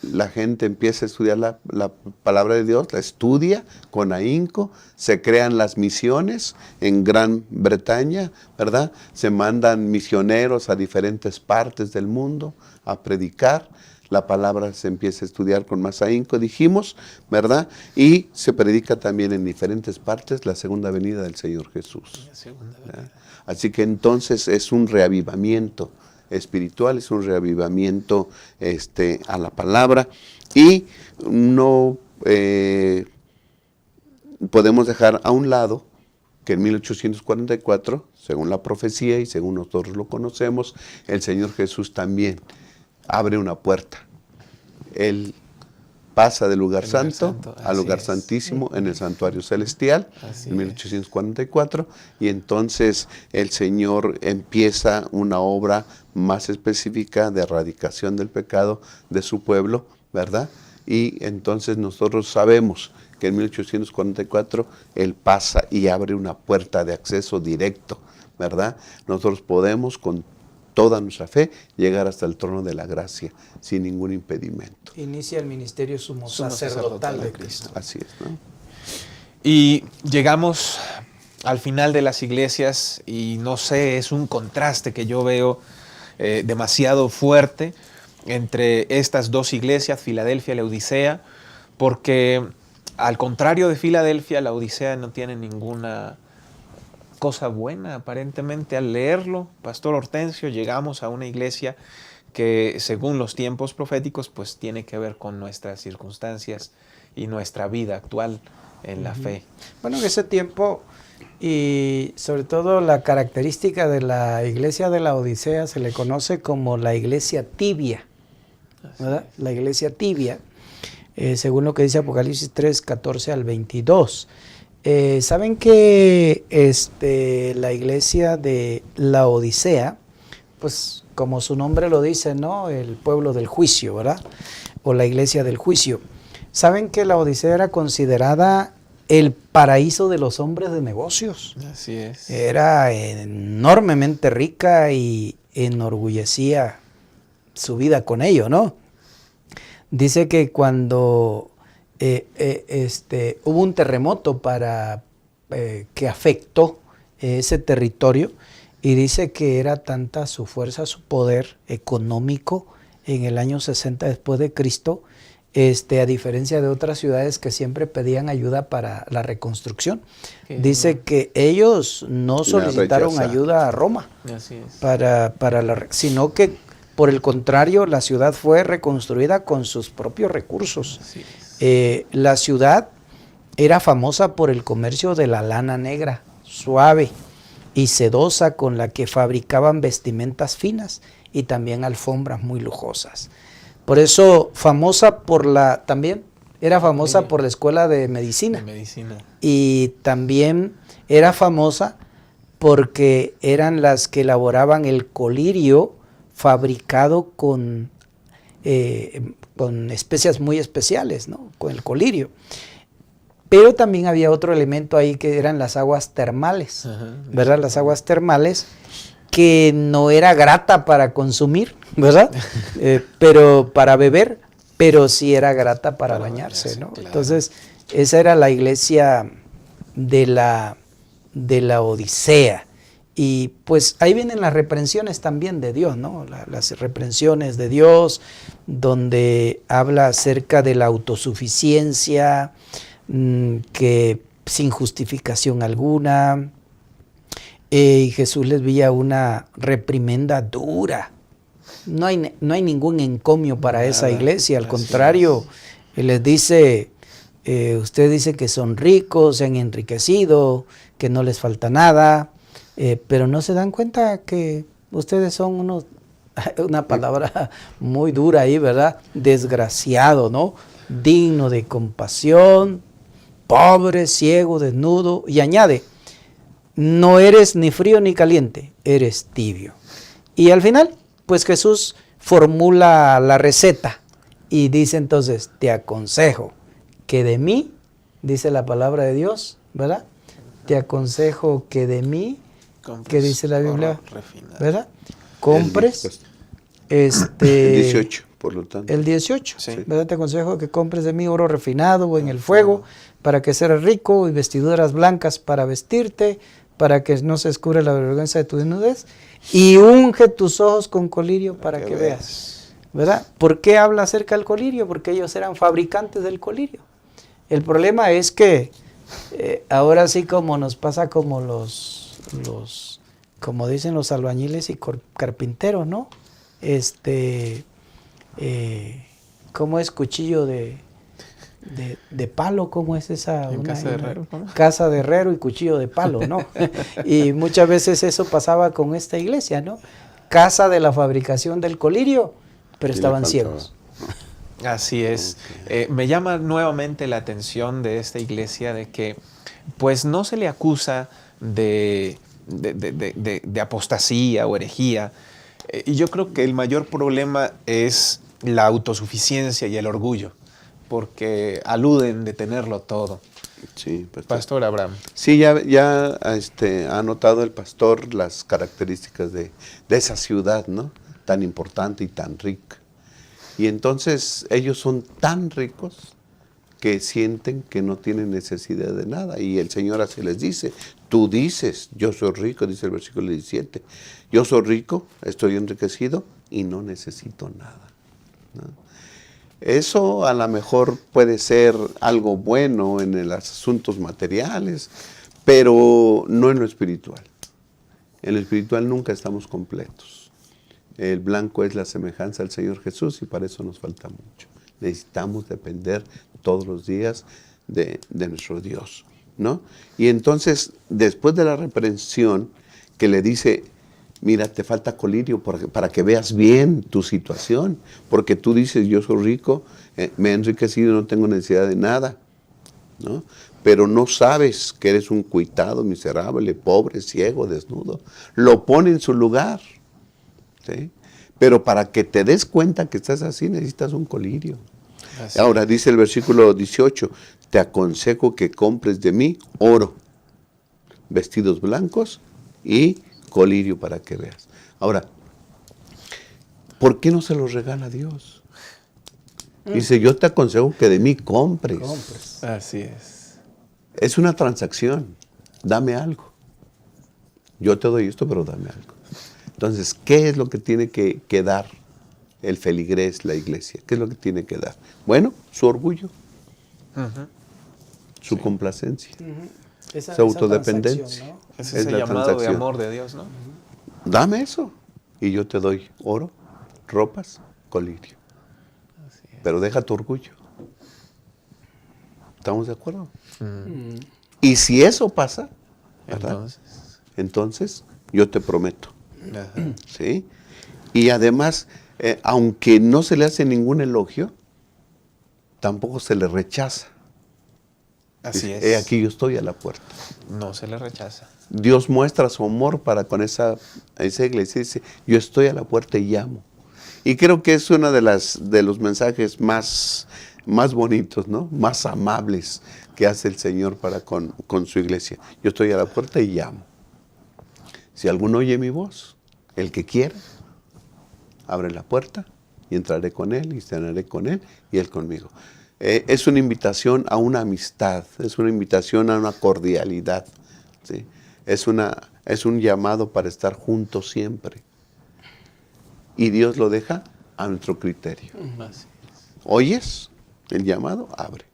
la gente empieza a estudiar la palabra de Dios, la estudia con ahínco, se crean las misiones en Gran Bretaña, ¿verdad? Se mandan misioneros a diferentes partes del mundo a predicar. La palabra se empieza a estudiar con más ahínco, dijimos, ¿verdad? Y se predica también en diferentes partes la segunda venida del Señor Jesús. ¿Verdad? Así que entonces es un reavivamiento espiritual, es un reavivamiento a la palabra y no podemos dejar a un lado que en 1844, según la profecía y según nosotros lo conocemos, el Señor Jesús también abre una puerta. Él pasa del lugar santo al lugar santísimo en el santuario celestial en 1844 y entonces el Señor empieza una obra más específica de erradicación del pecado de su pueblo, ¿verdad? Y entonces nosotros sabemos que en 1844 Él pasa y abre una puerta de acceso directo, ¿verdad? Nosotros podemos con toda nuestra fe llegar hasta el trono de la gracia sin ningún impedimento. Inicia el ministerio sumo sacerdotal de Cristo. Así es, ¿no? Y llegamos al final de las iglesias y no sé, es un contraste que yo veo demasiado fuerte entre estas dos iglesias, Filadelfia y la Odisea, porque al contrario de Filadelfia, la Odisea no tiene ninguna cosa buena aparentemente. Al leerlo, Pastor Hortensio, llegamos a una iglesia que según los tiempos proféticos pues tiene que ver con nuestras circunstancias y nuestra vida actual en la fe. Bueno, en ese tiempo, y sobre todo la característica de la iglesia de la Odisea se le conoce como la iglesia tibia, ¿verdad? La iglesia tibia, según lo que dice Apocalipsis 3, 14 al 22. Saben que la iglesia de la Odisea, pues como su nombre lo dice, ¿no? El pueblo del juicio, ¿verdad? O la iglesia del juicio. Saben que la Odisea era considerada el paraíso de los hombres de negocios. Así es. Era enormemente rica y enorgullecía su vida con ello, ¿no? Dice que cuando hubo un terremoto que afectó ese territorio, y dice que era tanta su fuerza, su poder económico en el año 60 después de Cristo, a diferencia de otras ciudades que siempre pedían ayuda para la reconstrucción. Dice que ellos no solicitaron ayuda a Roma, así es, sino que por el contrario la ciudad fue reconstruida con sus propios recursos. así es. La ciudad era famosa por el comercio de la lana negra, suave y sedosa, con la que fabricaban vestimentas finas y también alfombras muy lujosas. Por eso también era famosa por la escuela de medicina. Y también era famosa porque eran las que elaboraban el colirio fabricado con especias muy especiales, ¿no? Con el colirio. Pero también había otro elemento ahí que eran las aguas termales, ¿verdad? Las aguas termales, que no era grata para consumir, ¿verdad? Pero para beber, pero sí era grata para bañarse, ¿no? Claro. Entonces, esa era la iglesia de la Odisea. Y pues ahí vienen las reprensiones también de Dios, ¿no? Las reprensiones de Dios, donde habla acerca de la autosuficiencia, que sin justificación alguna. Y Jesús les veía una reprimenda dura. No hay ningún encomio para esa iglesia, al contrario, Él les dice, ustedes dicen que son ricos, se han enriquecido, que no les falta nada, pero no se dan cuenta que ustedes son una palabra muy dura ahí, ¿verdad? Desgraciado, ¿no? Digno de compasión, pobre, ciego, desnudo, y añade, no eres ni frío ni caliente, eres tibio. Y al final, pues Jesús formula la receta y dice entonces, te aconsejo que de mí, dice la palabra de Dios, ¿verdad? Te aconsejo que de mí, ¿qué dice la Biblia? ¿Verdad? Compres el 18, por lo tanto. El 18, sí. ¿verdad? Te aconsejo que compres de mí oro refinado en el fuego, para que seas rico, y vestiduras blancas para vestirte, para que no se escurra la vergüenza de tu desnudez, y unge tus ojos con colirio para que veas, ¿verdad? ¿Por qué habla acerca del colirio? Porque ellos eran fabricantes del colirio. El problema es que ahora sí, como nos pasa como como dicen los albañiles y carpinteros, ¿no? ¿Cómo es cuchillo de palo? ¿Cómo es esa? Casa de herrero, ¿no? Casa de herrero y cuchillo de palo, ¿no? Y muchas veces eso pasaba con esta iglesia, ¿no? Casa de la fabricación del colirio, pero estaban ciegos. Así es. Me llama nuevamente la atención de esta iglesia de que pues no se le acusa de apostasía o herejía. Y yo creo que el mayor problema es la autosuficiencia y el orgullo, porque aluden de tenerlo todo. Sí, Pastor Abraham. Sí, ya ha notado el pastor las características de esa ciudad, ¿no? Tan importante y tan rica. Y entonces ellos son tan ricos que sienten que no tienen necesidad de nada. Y el Señor así les dice, tú dices, yo soy rico, dice el versículo 17, yo soy rico, estoy enriquecido y no necesito nada, ¿no? Eso a lo mejor puede ser algo bueno en los asuntos materiales, pero no en lo espiritual. En lo espiritual nunca estamos completos. El blanco es la semejanza al Señor Jesús y para eso nos falta mucho. Necesitamos depender todos los días de nuestro Dios, ¿no? Y entonces, después de la reprensión, que le dice, mira, te falta colirio para que veas bien tu situación, porque tú dices, yo soy rico, me he enriquecido, no tengo necesidad de nada, ¿no? Pero no sabes que eres un cuitado, miserable, pobre, ciego, desnudo. Lo pone en su lugar, ¿sí? Pero para que te des cuenta que estás así, necesitas un colirio. Así Ahora, dice el versículo 18, te aconsejo que compres de mí oro, vestidos blancos y colirio para que veas. Ahora, ¿por qué no se los regala Dios? Dice, yo te aconsejo que de mí compres. Así es. Es una transacción. Dame algo. Yo te doy esto, pero dame algo. Entonces, ¿qué es lo que tiene que dar el feligrés, la iglesia? ¿Qué es lo que tiene que dar? Bueno, su orgullo, su complacencia, su autodependencia. ¿no? Ese es Es el la llamado de transacción. amor de Dios, ¿no? Dame eso y yo te doy oro, ropas, colirio. Pero deja tu orgullo. ¿Estamos de acuerdo? Y si eso pasa, ¿verdad? Entonces yo te prometo, Ajá. ¿sí? Y además, aunque no se le hace ningún elogio, tampoco se le rechaza. Así Dice, es. He aquí yo estoy a la puerta. No se le rechaza. Dios muestra su amor para con esa iglesia. Dice, yo estoy a la puerta y llamo. Y creo que es uno de los mensajes más bonitos, ¿no? Más amables que hace el Señor para con su iglesia. Yo estoy a la puerta y llamo. Si alguno oye mi voz, el que quiera, abre la puerta y entraré con él y cenaré con él y él conmigo. Es una invitación a una amistad, es una invitación a una cordialidad, ¿sí? Es un llamado para estar juntos siempre. Y Dios lo deja a nuestro criterio. Así ¿Oyes el llamado? Abre.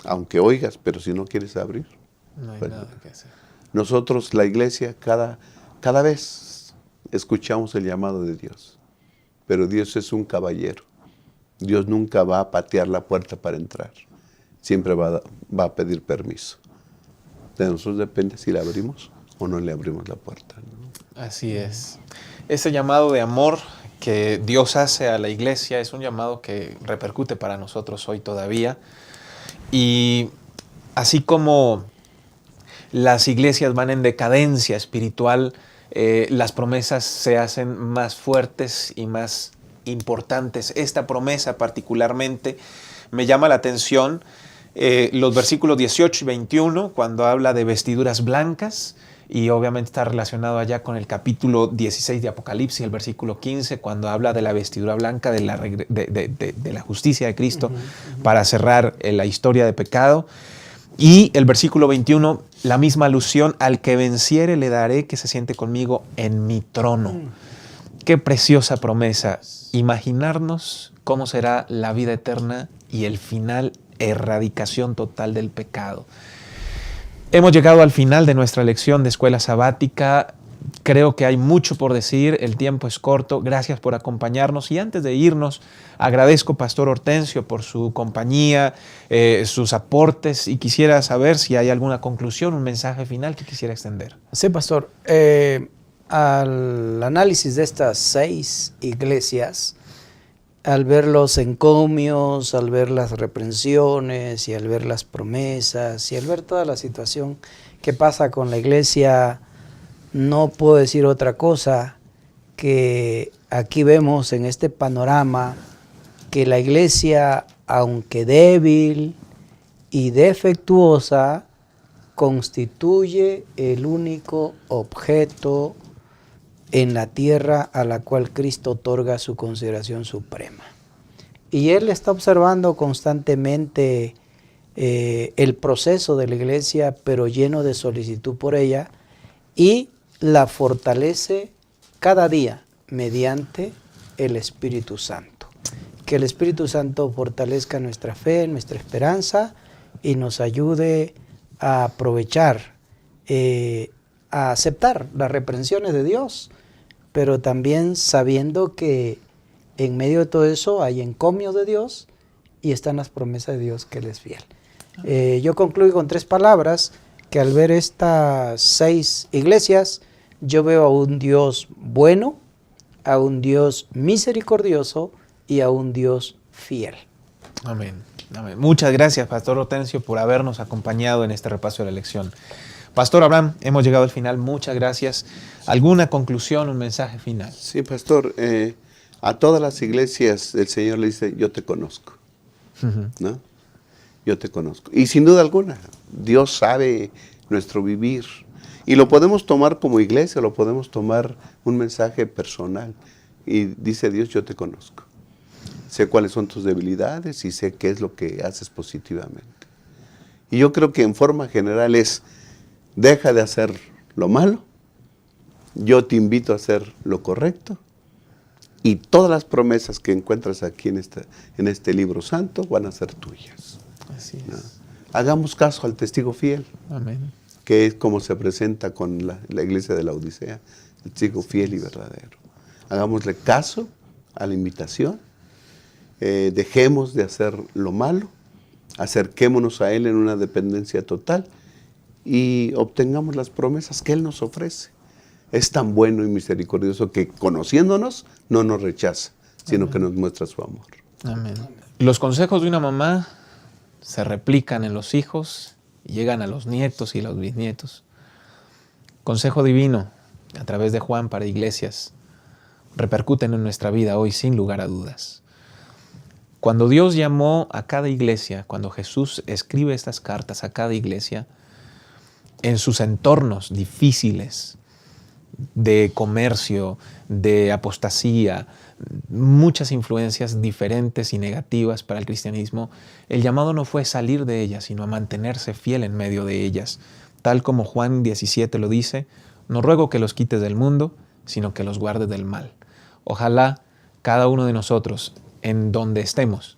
Aunque oigas, pero si no quieres abrir. es. No hay Bueno, nada que hacer. Nosotros, la iglesia, cada vez escuchamos el llamado de Dios. Pero Dios es un caballero. Dios nunca va a patear la puerta para entrar. Siempre va a pedir permiso. De nosotros depende si le abrimos o no le abrimos la puerta, ¿no? Así es. Ese llamado de amor que Dios hace a la iglesia es un llamado que repercute para nosotros hoy todavía. Y así como las iglesias van en decadencia espiritual, las promesas se hacen más fuertes y más importantes. Esta promesa particularmente me llama la atención los versículos 18 y 21, cuando habla de vestiduras blancas, y obviamente está relacionado allá con el capítulo 16 de Apocalipsis, el versículo 15, cuando habla de la vestidura blanca de la justicia de Cristo para cerrar la historia de pecado. Y el versículo 21, la misma alusión, al que venciere le daré que se siente conmigo en mi trono. Qué preciosa promesa. Imaginarnos cómo será la vida eterna y el final, erradicación total del pecado. Hemos llegado al final de nuestra lección de escuela sabática. Creo que hay mucho por decir, el tiempo es corto. Gracias por acompañarnos. Y antes de irnos, agradezco, Pastor Hortensio, por su compañía, sus aportes, y quisiera saber si hay alguna conclusión, un mensaje final que quisiera extender. Sí, pastor. Al análisis de estas 6 iglesias, al ver los encomios, al ver las reprensiones y al ver las promesas y al ver toda la situación que pasa con la iglesia, no puedo decir otra cosa que aquí vemos en este panorama que la iglesia, aunque débil y defectuosa, constituye el único objeto en la tierra a la cual Cristo otorga su consideración suprema. Y Él está observando constantemente el proceso de la iglesia, pero lleno de solicitud por ella, y la fortalece cada día mediante el Espíritu Santo. Que el Espíritu Santo fortalezca nuestra fe, nuestra esperanza, y nos ayude a aprovechar, a aceptar las reprensiones de Dios, pero también sabiendo que en medio de todo eso hay encomios de Dios y están las promesas de Dios que Él es fiel. Yo concluyo con 3 palabras, que al ver estas 6 iglesias, yo veo a un Dios bueno, a un Dios misericordioso y a un Dios fiel. Amén. Amén. Muchas gracias, Pastor Hortensio, por habernos acompañado en este repaso de la lección. Pastor Abraham, hemos llegado al final. Muchas gracias. ¿Alguna conclusión, un mensaje final? Sí, pastor, a todas las iglesias el Señor le dice, yo te conozco, ¿no? Yo te conozco. Y sin duda alguna, Dios sabe nuestro vivir. Y lo podemos tomar como iglesia, lo podemos tomar un mensaje personal. Y dice Dios, yo te conozco. Sé cuáles son tus debilidades y sé qué es lo que haces positivamente. Y yo creo que en forma general es, deja de hacer lo malo, yo te invito a hacer lo correcto, y todas las promesas que encuentras aquí en este libro santo van a ser tuyas. Así es. ¿No? Hagamos caso al testigo fiel, Amén. que es como se presenta con la iglesia de la Odisea, el testigo fiel y verdadero. Hagámosle caso a la invitación, dejemos de hacer lo malo, acerquémonos a Él en una dependencia total y obtengamos las promesas que Él nos ofrece. Es tan bueno y misericordioso que conociéndonos no nos rechaza, sino que nos muestra su amor. Amén. Los consejos de una mamá se replican en los hijos y llegan a los nietos y los bisnietos. Consejo divino a través de Juan para iglesias repercuten en nuestra vida hoy sin lugar a dudas. Cuando Dios llamó a cada iglesia, cuando Jesús escribe estas cartas a cada iglesia, en sus entornos difíciles de comercio, de apostasía, muchas influencias diferentes y negativas para el cristianismo, el llamado no fue salir de ellas, sino a mantenerse fiel en medio de ellas. Tal como Juan 17 lo dice, no ruego que los quites del mundo, sino que los guardes del mal. Ojalá cada uno de nosotros, en donde estemos,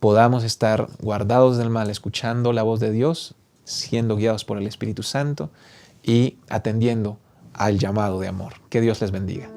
podamos estar guardados del mal, escuchando la voz de Dios, siendo guiados por el Espíritu Santo y atendiendo al llamado de amor. Que Dios les bendiga.